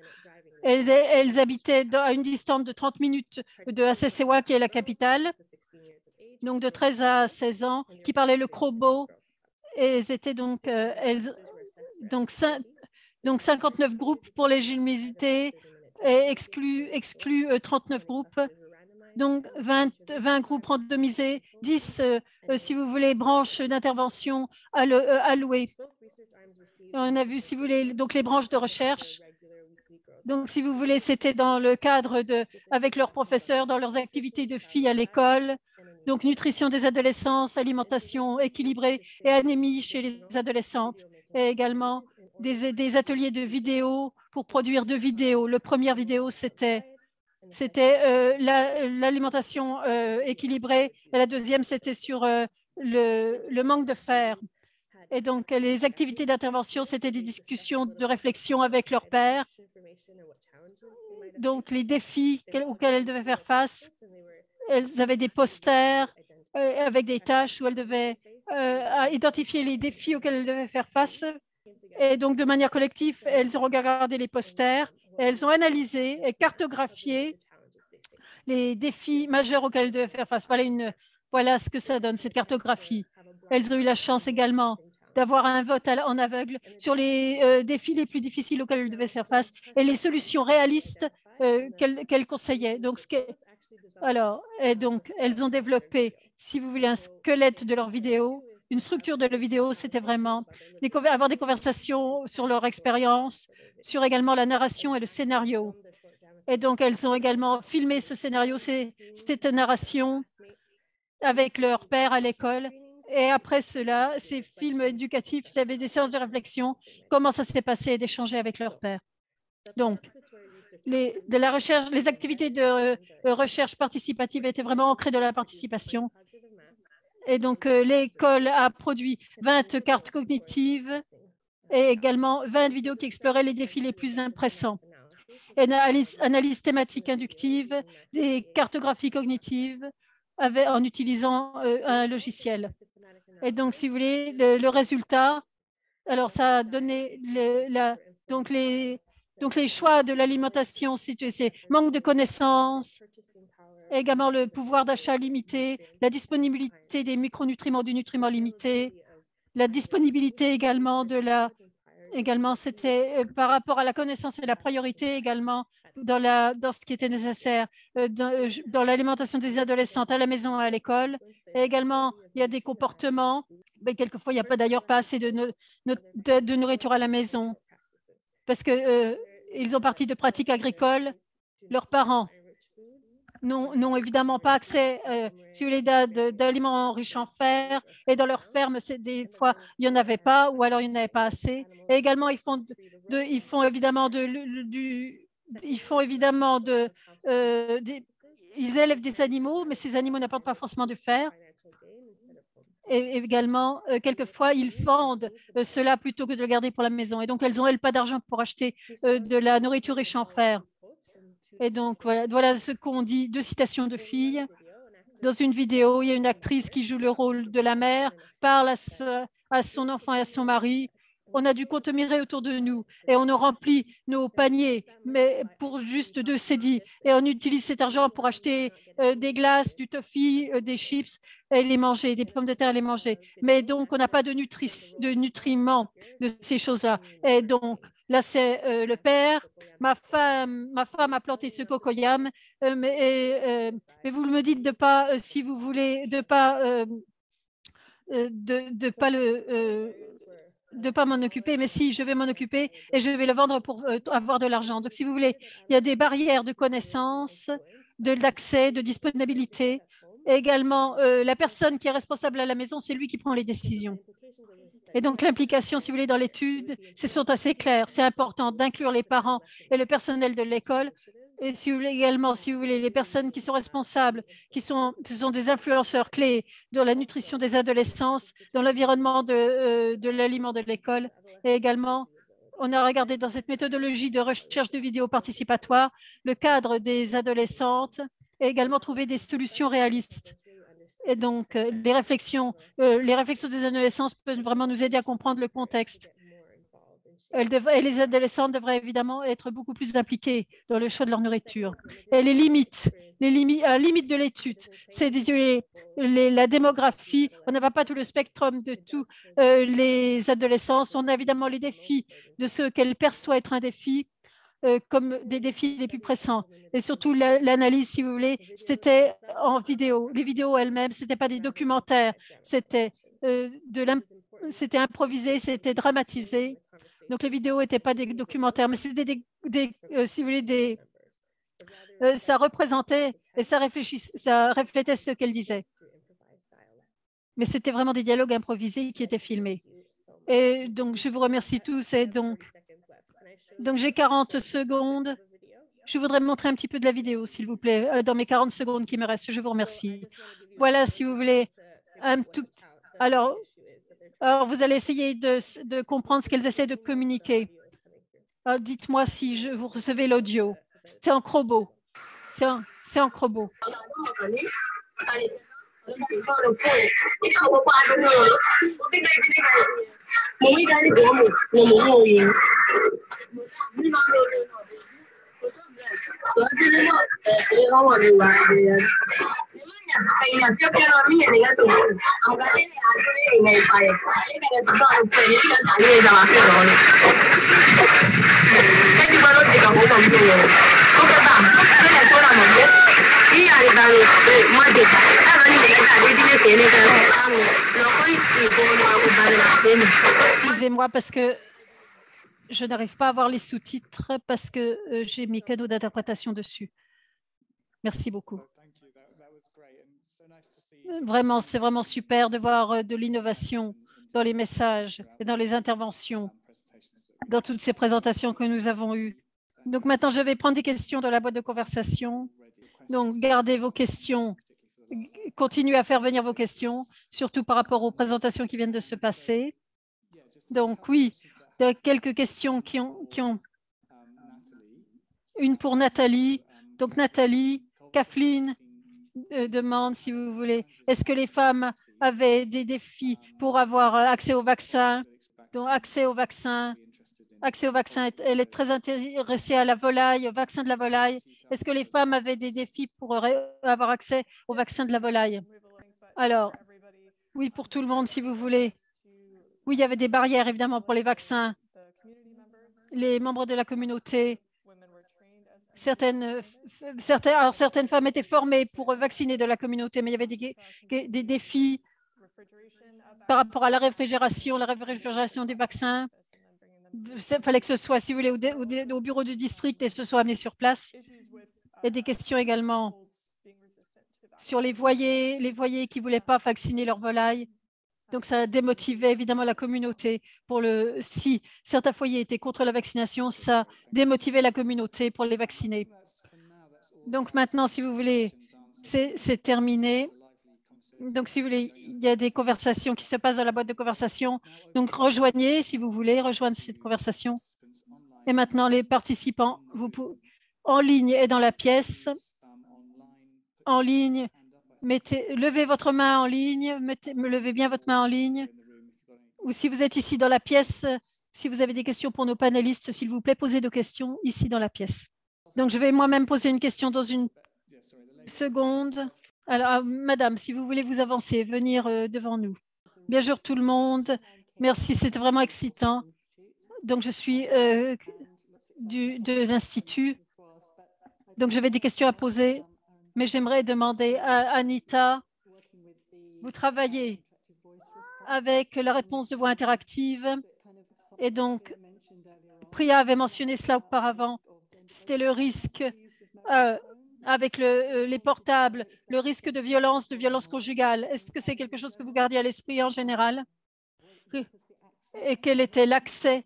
Elles habitaient à une distance de 30 minutes de Assessewa, qui est la capitale, donc de 13 à 16 ans, qui parlaient le Krobo. Et elles étaient donc, 59 groupes pour les jeunes et exclu 39 groupes. Donc, 20 groupes randomisés, 10, si vous voulez, branches d'intervention allouées. On a vu, si vous voulez, donc les branches de recherche. Donc, si vous voulez, c'était dans le cadre avec leurs professeurs, dans leurs activités de filles à l'école. Donc, nutrition des adolescents, alimentation équilibrée et anémie chez les adolescentes. Et également des ateliers de vidéo pour produire 2 vidéos. La première vidéo, c'était l'alimentation équilibrée et la deuxième, c'était sur le manque de fer. Et donc, les activités d'intervention, c'était des discussions de réflexion avec leurs pairs. Donc, les défis auxquels elles devaient faire face, elles avaient des posters avec des tâches où elles devaient identifier les défis auxquels elles devaient faire face. Et donc, de manière collective, elles ont regardé les posters. Elles ont analysé et cartographié les défis majeurs auxquels elles devaient faire face. Voilà ce que ça donne, cette cartographie. Elles ont eu la chance également d'avoir un vote en aveugle sur les défis les plus difficiles auxquels elles devaient faire face et les solutions réalistes qu'elles conseillaient. Donc, elles ont développé, si vous voulez, un squelette de leur vidéo une structure de la vidéo, c'était vraiment avoir des conversations sur leur expérience, sur également la narration et le scénario. Et donc, elles ont également filmé ce scénario, cette narration avec leur père à l'école. Et après cela, ces films éducatifs, ils avaient des séances de réflexion, comment ça s'est passé et d'échanger avec leur père. Donc, les activités de recherche participative étaient vraiment ancrées dans la participation. Et donc, l'école a produit 20 cartes cognitives et également 20 vidéos qui exploraient les défis les plus impressionnants. Analyse thématique inductive, des cartographies cognitives en utilisant un logiciel. Et donc, si vous voulez, le résultat, alors ça a donné donc les choix de l'alimentation, c'est manque de connaissances, également le pouvoir d'achat limité, la disponibilité des micronutriments du nutriment limité, la disponibilité également c'était par rapport à la connaissance et la priorité également dans ce qui était nécessaire dans l'alimentation des adolescentes à la maison et à l'école. Et également, il y a des comportements, mais quelquefois, il n'y a d'ailleurs pas assez de nourriture à la maison parce qu'ils ont parti de pratiques agricoles. Leurs parents n'ont évidemment pas accès, si vous voulez, d'aliments riches en fer. Et dans leur ferme, des fois, il n'y en avait pas ou alors il n'y en avait pas assez. Et également, ils font évidemment ils élèvent des animaux, mais ces animaux n'apportent pas forcément de fer. Et également, quelquefois, ils vendent cela plutôt que de le garder pour la maison. Et donc, elles n'ont pas d'argent pour acheter de la nourriture riche en fer. Et donc, voilà ce qu'on dit, 2 citations de filles. Dans une vidéo, il y a une actrice qui joue le rôle de la mère, parle à son enfant et à son mari. On a du contenir autour de nous et on a rempli nos paniers, mais pour juste 2 cédis. Et on utilise cet argent pour acheter des glaces, du toffee, des chips et les manger, des pommes de terre et les manger. Mais donc, on n'a pas de nutriments de ces choses-là. Et donc, là, c'est le père. Ma femme a planté ce cocoyam, mais vous me dites de pas, si vous voulez, de pas m'en occuper, mais si, je vais m'en occuper et je vais le vendre pour avoir de l'argent. Donc, si vous voulez, il y a des barrières de connaissance, d'accès, de disponibilité. Et également, la personne qui est responsable à la maison, c'est lui qui prend les décisions. Et donc, l'implication, si vous voulez, dans l'étude, ce sont assez clairs. C'est important d'inclure les parents et le personnel de l'école. Et si vous voulez également, si vous voulez, les personnes qui sont responsables, ce sont des influenceurs clés dans la nutrition des adolescents, dans l'environnement de l'aliment de l'école. Et également, on a regardé dans cette méthodologie de recherche de vidéos participatoires le cadre des adolescentes et également trouver des solutions réalistes. Et donc, les réflexions des adolescents peuvent vraiment nous aider à comprendre le contexte. Et les adolescents devraient évidemment être beaucoup plus impliqués dans le choix de leur nourriture. Et les limites de l'étude, c'est la démographie. On n'a pas tout le spectre de tous les adolescents. On a évidemment les défis de ce qu'elles perçoivent être un défi, comme des défis les plus pressants. Et surtout, l'analyse, si vous voulez, c'était en vidéo. Les vidéos elles-mêmes, ce n'étaient pas des documentaires, c'était improvisé, c'était dramatisé. Donc, les vidéos n'étaient pas des documentaires, mais c'était si vous voulez, ça représentait et ça reflétait ce qu'elle disait. Mais c'était vraiment des dialogues improvisés qui étaient filmés. Et donc, je vous remercie tous. Et donc j'ai 40 secondes. Je voudrais me montrer un petit peu de la vidéo, s'il vous plaît, dans mes 40 secondes qui me restent. Je vous remercie. Voilà, si vous voulez, un tout. Alors, vous allez essayer de comprendre ce qu'elles essaient de communiquer. Dites-moi si vous recevez l'audio. C'est en crobo. C'est en crobo. Excusez-moi parce que je n'arrive pas à voir les sous-titres parce que j'ai mes canaux d'interprétation dessus. Merci beaucoup. Vraiment, c'est vraiment super de voir de l'innovation dans les messages et dans les interventions, dans toutes ces présentations que nous avons eues. Donc maintenant, je vais prendre des questions dans la boîte de conversation. Donc, gardez vos questions. Continuez à faire venir vos questions, surtout par rapport aux présentations qui viennent de se passer. Donc, oui, quelques questions qui ont... Une pour Nathalie. Donc, Nathalie, Kathleen demande, si vous voulez, est-ce que les femmes avaient des défis pour avoir accès au vaccin? Donc, accès au vaccin, elle est très intéressée à la volaille, au vaccin de la volaille. Est-ce que les femmes avaient des défis pour avoir accès au vaccin de la volaille? Alors, oui, pour tout le monde, si vous voulez. Oui, il y avait des barrières, évidemment, pour les vaccins. Les membres de la communauté, certaines femmes étaient formées pour vacciner de la communauté, mais il y avait des défis par rapport à la réfrigération des vaccins. Il fallait que ce soit, si vous voulez, au bureau du district et que ce soit amené sur place. Et des questions également sur les voyers qui ne voulaient pas vacciner leurs volailles. Donc, ça démotivait évidemment la communauté. Si certains foyers étaient contre la vaccination, ça démotivait la communauté pour les vacciner. Donc, maintenant, si vous voulez, c'est terminé. Donc, si vous voulez, il y a des conversations qui se passent dans la boîte de conversation. Donc, rejoignez, si vous voulez, rejoindre cette conversation. Et maintenant, les participants, en ligne et dans la pièce, en ligne, levez votre main en ligne, levez bien votre main en ligne. Ou si vous êtes ici dans la pièce, si vous avez des questions pour nos panélistes, s'il vous plaît, posez des questions ici dans la pièce. Donc, je vais moi-même poser une question dans une seconde. Alors, madame, si vous voulez vous avancer, venir devant nous. Bien sûr, tout le monde. Merci, c'était vraiment excitant. Donc, je suis de l'Institut. Donc, j'avais des questions à poser, mais j'aimerais demander à Anita, vous travaillez avec la réponse de voix interactive. Et donc, Priya avait mentionné cela auparavant. C'était le risque avec les portables, le risque de violence conjugale. Est-ce que c'est quelque chose que vous gardiez à l'esprit en général? Et quel était l'accès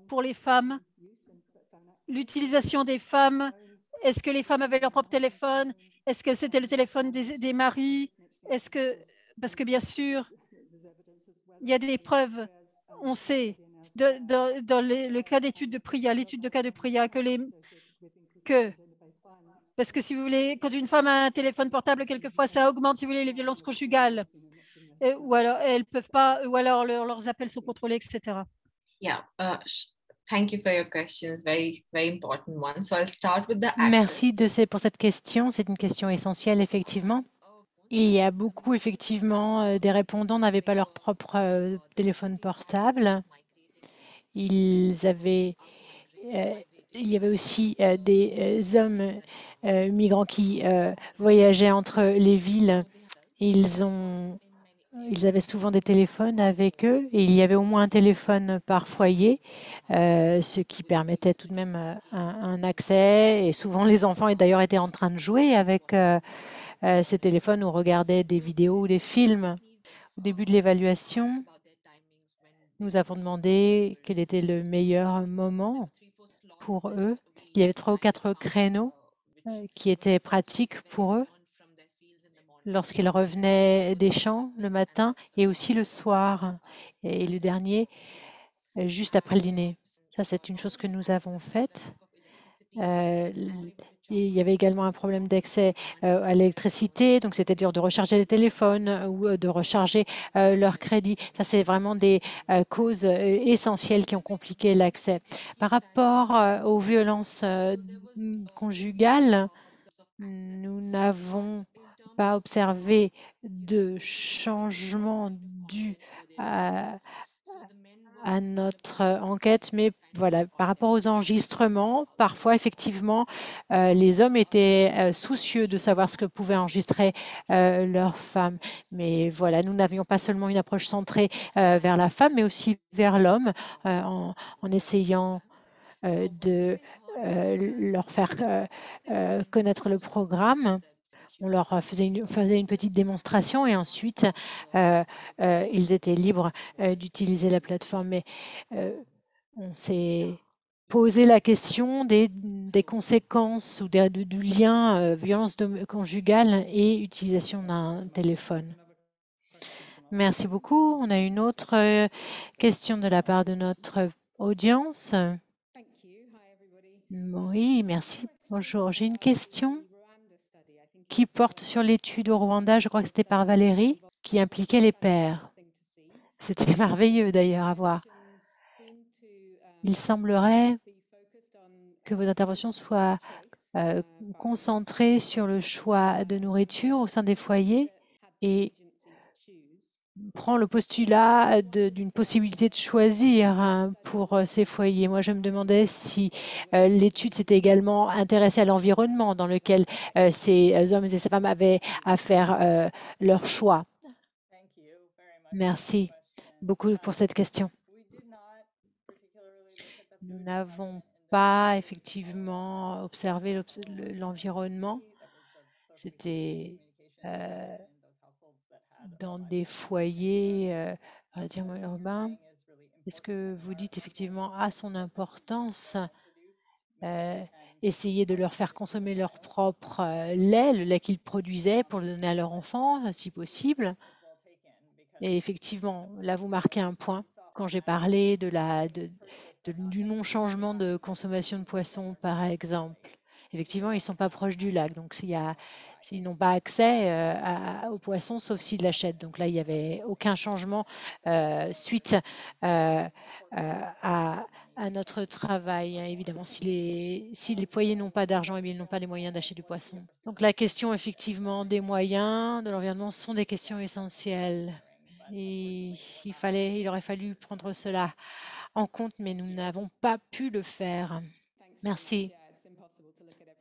pour les femmes? L'utilisation des femmes, est-ce que les femmes avaient leur propre téléphone? Est-ce que c'était le téléphone des maris? Parce que bien sûr, il y a des preuves, on sait, dans le cas d'étude de Priya, l'étude de cas de Priya, parce que si vous voulez, quand une femme a un téléphone portable, quelquefois ça augmente, si vous voulez, les violences conjugales, ou alors elles peuvent pas, ou alors leurs appels sont contrôlés, etc. Yeah. Thank you for your questions. Very, very important one. So I'll start with the access. Merci pour cette question. C'est une question essentielle, effectivement. Il y a beaucoup, effectivement, des répondants n'avaient pas leur propre téléphone portable. Il y avait aussi des hommes migrants qui voyageaient entre les villes. Ils avaient souvent des téléphones avec eux et il y avait au moins un téléphone par foyer, ce qui permettait tout de même un accès. Et souvent, les enfants d'ailleurs étaient en train de jouer avec ces téléphones ou regardaient des vidéos ou des films. Au début de l'évaluation, nous avons demandé quel était le meilleur moment pour eux. Il y avait 3 ou 4 créneaux qui étaient pratiques pour eux lorsqu'ils revenaient des champs le matin et aussi le soir. Et le dernier, juste après le dîner. Ça, c'est une chose que nous avons faite. Il y avait également un problème d'accès à l'électricité, donc c'était dur de recharger les téléphones ou de recharger leur crédit. Ça, c'est vraiment des causes essentielles qui ont compliqué l'accès. Par rapport aux violences conjugales, nous n'avons pas observé de changement dû à à notre enquête, mais voilà, par rapport aux enregistrements, parfois, effectivement, les hommes étaient soucieux de savoir ce que pouvaient enregistrer leurs femmes. Mais voilà, nous n'avions pas seulement une approche centrée vers la femme, mais aussi vers l'homme, en essayant de leur faire connaître le programme. On leur faisait une petite démonstration et ensuite, ils étaient libres d'utiliser la plateforme. Mais on s'est posé la question des conséquences ou du lien violence conjugale et utilisation d'un téléphone. Merci beaucoup. On a une autre question de la part de notre audience. Oui, merci. Bonjour, j'ai une question qui porte sur l'étude au Rwanda, je crois que c'était par Valérie, qui impliquait les pères. C'était merveilleux d'ailleurs à voir. Il semblerait que vos interventions soient concentrées sur le choix de nourriture au sein des foyers et prend le postulat d'une possibilité de choisir pour ces foyers. Moi, je me demandais si l'étude s'était également intéressée à l'environnement dans lequel ces hommes et ces femmes avaient à faire leur choix. Merci beaucoup pour cette question. Nous n'avons pas effectivement observé l'environnement. C'était dans des foyers relativement urbains. Est-ce que vous dites effectivement à son importance essayer de leur faire consommer leur propre lait, le lait qu'ils produisaient pour le donner à leurs enfants, si possible? Et effectivement, là, vous marquez un point. Quand j'ai parlé du non-changement de consommation de poissons, par exemple, effectivement, ils ne sont pas proches du lac. Donc, ils n'ont pas accès aux poissons, sauf s'ils l'achètent. Donc là, il n'y avait aucun changement suite à notre travail. Évidemment, si les foyers n'ont pas d'argent, eh bien, ils n'ont pas les moyens d'acheter du poisson. Donc la question, effectivement, des moyens, de l'environnement, sont des questions essentielles. Et il aurait fallu prendre cela en compte, mais nous n'avons pas pu le faire. Merci.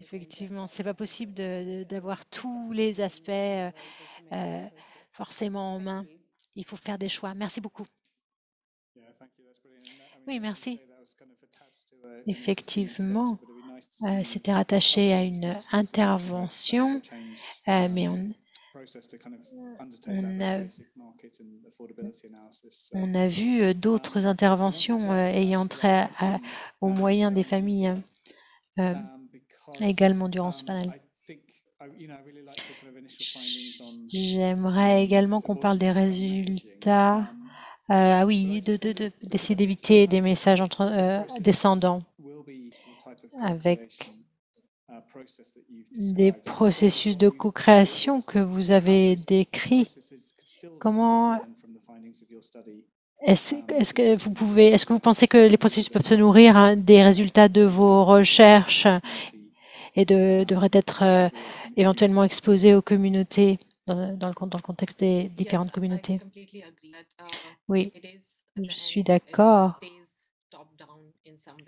Effectivement, c'est pas possible d'avoir tous les aspects forcément en main. Il faut faire des choix. Merci beaucoup. Oui, merci. Effectivement, c'était rattaché à une intervention, mais on a vu d'autres interventions ayant trait aux moyens des familles également durant ce panel. J'aimerais également qu'on parle des résultats. Oui, d'essayer d'éviter des messages descendants avec des processus de co-création que vous avez décrits. Comment est-ce que vous pensez que les processus peuvent se nourrir des résultats de vos recherches et devraient être éventuellement exposés aux communautés dans le contexte des différentes communautés? Oui, je suis d'accord.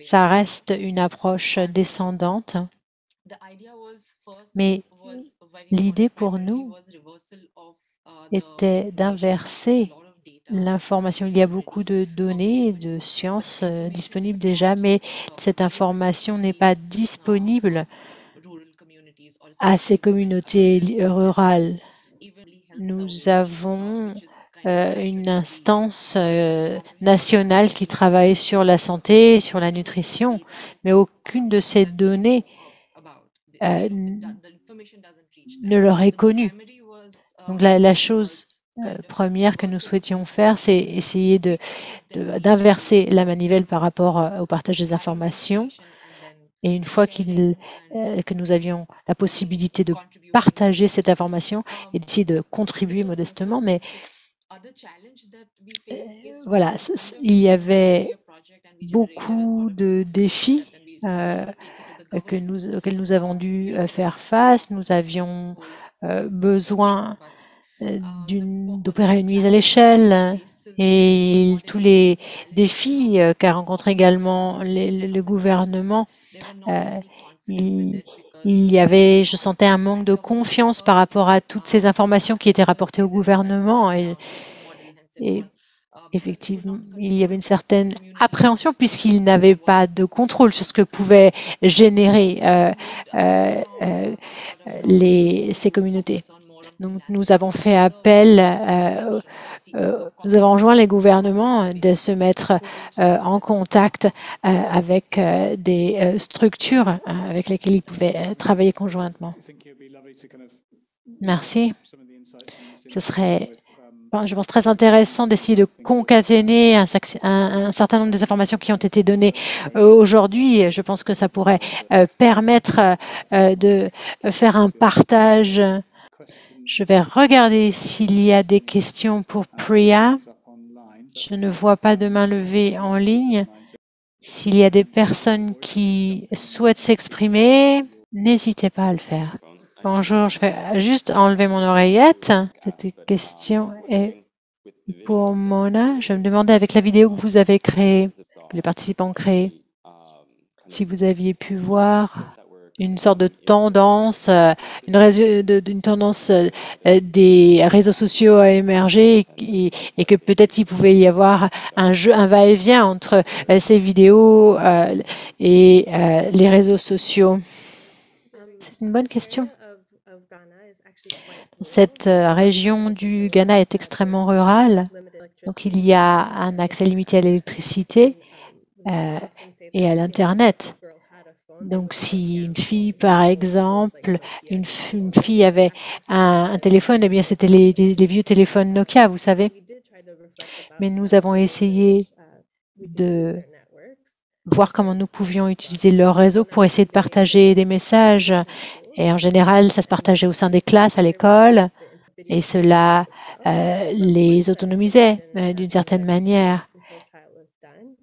Ça reste une approche descendante, mais l'idée pour nous était d'inverser l'information. Il y a beaucoup de données, de sciences disponibles déjà, mais cette information n'est pas disponible à ces communautés rurales. Nous avons une instance nationale qui travaille sur la santé, sur la nutrition, mais aucune de ces données ne leur est connue. Donc la chose première que nous souhaitions faire, c'est essayer d'inverser la manivelle par rapport au partage des informations. Et une fois que nous avions la possibilité de partager cette information et d'essayer de contribuer modestement, mais voilà, il y avait beaucoup de défis auxquels nous avons dû faire face. Nous avions besoin d'opérer une mise à l'échelle et tous les défis qu'a rencontré également le gouvernement. Il y avait, je sentais un manque de confiance par rapport à toutes ces informations qui étaient rapportées au gouvernement et effectivement, il y avait une certaine appréhension puisqu'il n'avait pas de contrôle sur ce que pouvaient générer ces communautés. Donc, nous avons fait appel, nous avons rejoint les gouvernements de se mettre en contact avec des structures avec lesquelles ils pouvaient travailler conjointement. Merci. Ce serait, je pense, très intéressant d'essayer de concaténer un certain nombre des informations qui ont été données aujourd'hui. Je pense que ça pourrait permettre de faire un partage. Je vais regarder s'il y a des questions pour Priya. Je ne vois pas de main levée en ligne. S'il y a des personnes qui souhaitent s'exprimer, n'hésitez pas à le faire. Bonjour, je vais juste enlever mon oreillette. Cette question est pour Mona. Je me demandais avec la vidéo que vous avez créée, que les participants ont créée, si vous aviez pu voir une sorte de tendance, une tendance des réseaux sociaux à émerger et que peut-être il pouvait y avoir un va-et-vient entre ces vidéos et les réseaux sociaux. C'est une bonne question. Cette région du Ghana est extrêmement rurale, donc il y a un accès limité à l'électricité et à l'Internet. Donc, si une fille, par exemple, une fille avait un téléphone, eh bien, c'était les vieux téléphones Nokia, vous savez. Mais nous avons essayé de voir comment nous pouvions utiliser leur réseau pour essayer de partager des messages. Et en général, ça se partageait au sein des classes à l'école et cela les autonomisait d'une certaine manière.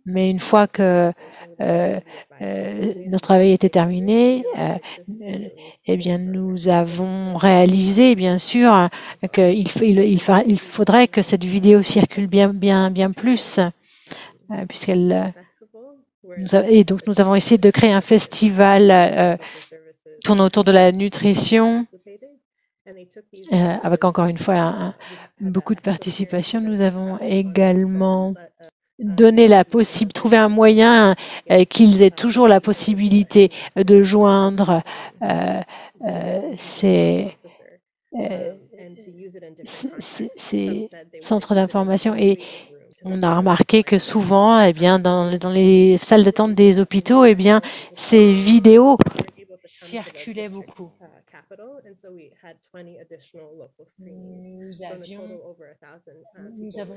Mais une fois que notre travail était terminé, eh bien, nous avons réalisé, bien sûr, qu'il faudrait que cette vidéo circule bien plus, puisqu'elle. Et donc, nous avons essayé de créer un festival tournant autour de la nutrition, avec encore une fois beaucoup de participation. Nous avons également trouver un moyen qu'ils aient toujours la possibilité de joindre ces centres d'information. Et on a remarqué que souvent, eh bien, dans les salles d'attente des hôpitaux, eh bien, ces vidéos circulaient beaucoup. Nous avons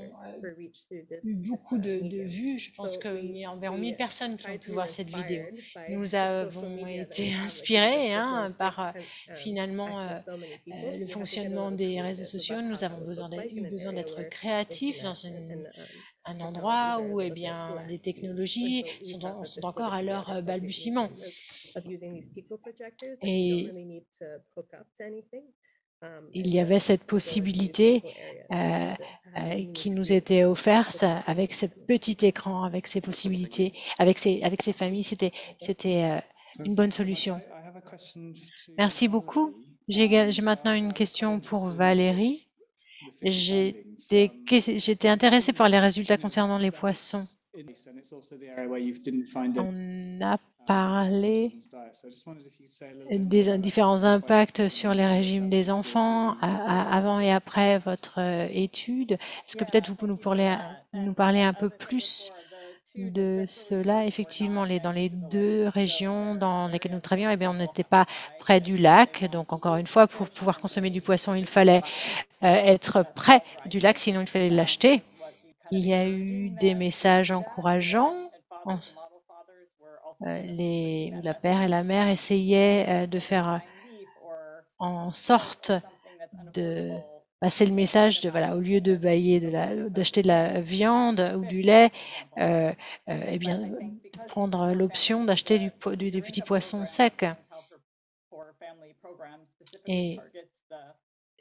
eu beaucoup de vues. Je pense qu'il y a environ 1000 personnes qui ont pu voir cette vidéo. Nous avons été inspirés par finalement le fonctionnement des réseaux sociaux. Nous avons eu besoin d'être créatifs dans un endroit où eh bien, les technologies sont encore à leur balbutiement. Et il y avait cette possibilité qui nous était offerte avec ce petit écran, avec ces possibilités, avec ces familles. C'était une bonne solution. Merci beaucoup. J'ai maintenant une question pour Valérie. J'étais intéressée par les résultats concernant les poissons. On a parlé des différents impacts sur les régimes des enfants avant et après votre étude. Est-ce que peut-être vous pouvez nous parler un peu plus de cela? Effectivement, dans les deux régions dans lesquelles nous travaillons, eh bien, on n'était pas près du lac. Donc, encore une fois, pour pouvoir consommer du poisson, il fallait être près du lac, sinon il fallait l'acheter. Il y a eu des messages encourageants. La père et la mère essayaient de faire en sorte de passer le message de voilà, au lieu de d'acheter de la viande ou du lait, eh bien, prendre l'option d'acheter du petit poisson sec. Et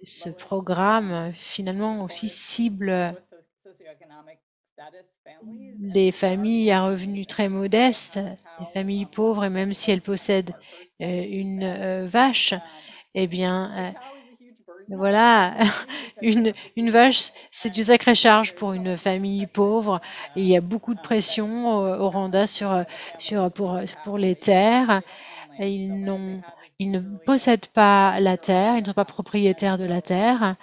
ce programme, finalement, aussi cible les familles à revenus très modestes, les familles pauvres, et même si elles possèdent une vache, eh bien, voilà, une vache, c'est une sacrée charge pour une famille pauvre. Il y a beaucoup de pression au Rwanda pour les terres. Et ils ne possèdent pas la terre, ils ne sont pas propriétaires de la terre.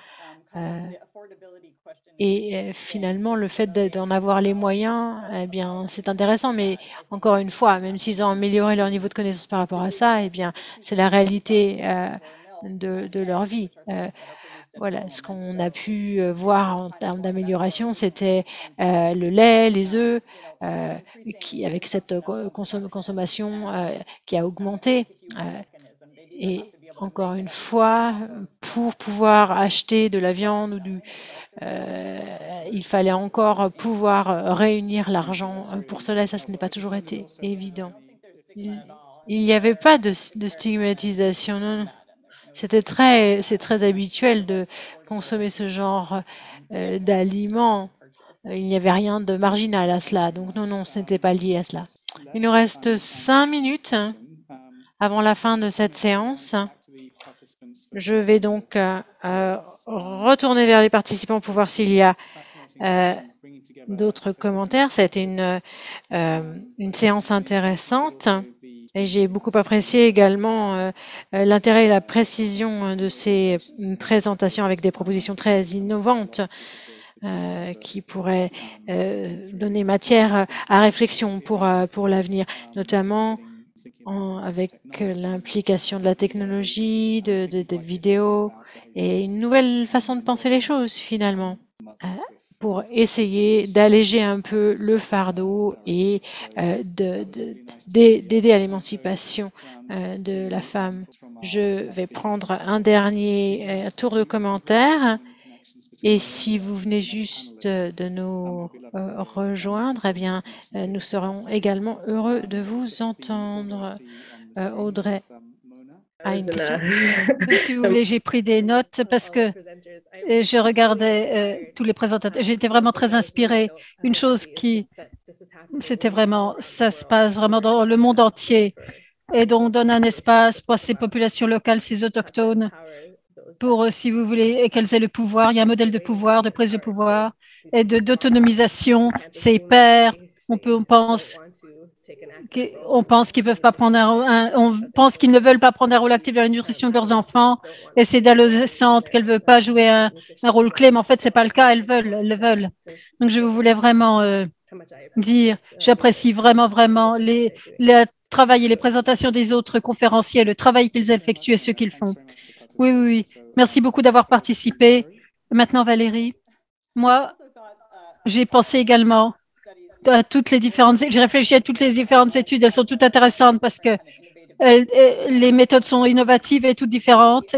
Et finalement, le fait d'en avoir les moyens, eh bien, c'est intéressant. Mais encore une fois, même s'ils ont amélioré leur niveau de connaissance par rapport à ça, eh bien, c'est la réalité de leur vie. Voilà, ce qu'on a pu voir en termes d'amélioration, c'était le lait, les œufs, avec cette consommation qui a augmenté. Et encore une fois, pour pouvoir acheter de la viande ou il fallait encore pouvoir réunir l'argent pour cela. Ça, ce n'est pas toujours été évident. Il n'y avait pas de stigmatisation, non. C'est très habituel de consommer ce genre d'aliments. Il n'y avait rien de marginal à cela. Donc non, ce n'était pas lié à cela. Il nous reste 5 minutes avant la fin de cette séance. Je vais donc retourner vers les participants pour voir s'il y a d'autres commentaires. Ça a été une séance intéressante. Et j'ai beaucoup apprécié également l'intérêt et la précision de ces présentations avec des propositions très innovantes qui pourraient donner matière à réflexion pour l'avenir, notamment avec l'implication de la technologie, des vidéos et une nouvelle façon de penser les choses finalement. Pour essayer d'alléger un peu le fardeau et d'aider à l'émancipation de la femme. Je vais prendre un dernier tour de commentaires. Et si vous venez juste de nous rejoindre, eh bien, nous serons également heureux de vous entendre. Audrey a une question. Si vous voulez, j'ai pris des notes parce que je regardais tous les présentateurs. J'étais vraiment très inspirée. Une chose c'était vraiment, ça se passe vraiment dans le monde entier. Et donc, on donne un espace pour ces populations locales, ces autochtones, pour, si vous voulez, qu'elles aient le pouvoir. Il y a un modèle de pouvoir, de prise de pouvoir et d'autonomisation. C'est pères. On pense qu'ils peuvent pas prendre on pense qu'ils ne veulent pas prendre un rôle actif dans la nutrition de leurs enfants. Et ces adolescentes qu'elles ne veulent pas jouer un rôle clé, mais en fait, c'est pas le cas. Elles le veulent. Donc, je voulais vraiment dire, j'apprécie vraiment le travail et les présentations des autres conférenciers, le travail qu'ils effectuent et ce qu'ils font. Oui. Merci beaucoup d'avoir participé. Maintenant, Valérie, moi, j'ai pensé également à toutes les différentes, j'ai réfléchi à toutes les différentes études. Elles sont toutes intéressantes parce que les méthodes sont innovantes et toutes différentes.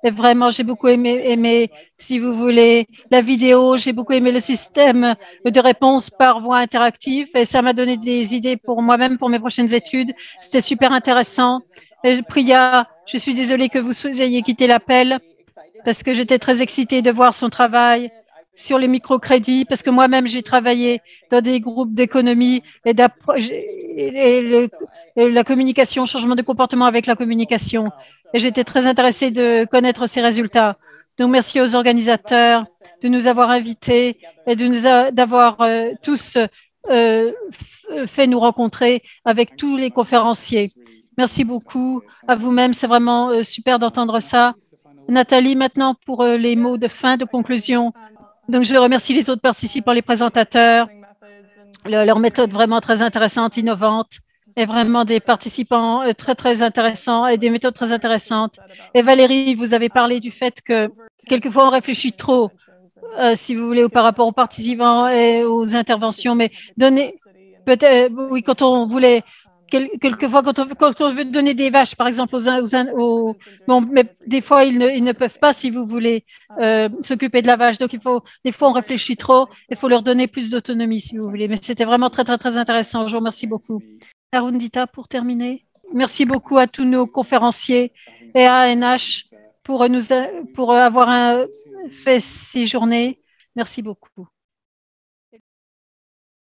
Et vraiment, j'ai beaucoup aimé, si vous voulez, la vidéo. J'ai beaucoup aimé le système de réponse par voie interactive et ça m'a donné des idées pour moi-même, pour mes prochaines études. C'était super intéressant. Et Priya, je suis désolée que vous ayez quitté l'appel parce que j'étais très excitée de voir son travail sur les microcrédits, parce que moi-même, j'ai travaillé dans des groupes d'économie et la communication, changement de comportement avec la communication. Et j'étais très intéressée de connaître ces résultats. Donc, merci aux organisateurs de nous avoir invités et d'avoir tous fait nous rencontrer avec tous les conférenciers. Merci beaucoup à vous-même. C'est vraiment super d'entendre ça. Nathalie, maintenant, pour les mots de fin, de conclusion. Donc, je remercie les autres participants, les présentateurs, leur méthode vraiment très intéressante, innovante, et vraiment des participants très intéressants et des méthodes très intéressantes. Et Valérie, vous avez parlé du fait que quelquefois on réfléchit trop, si vous voulez, par rapport aux participants et aux interventions, mais peut-être, oui, quand on voulait quelquefois, quand on veut donner des vaches, par exemple, bon, mais des fois, ils ne peuvent pas, si vous voulez, s'occuper de la vache. Donc, des fois, on réfléchit trop. Il faut leur donner plus d'autonomie, si vous voulez. Mais c'était vraiment très intéressant. Je vous remercie beaucoup. Arundita, pour terminer. Merci beaucoup à tous nos conférenciers et à ANH pour avoir fait séjourner. Merci beaucoup.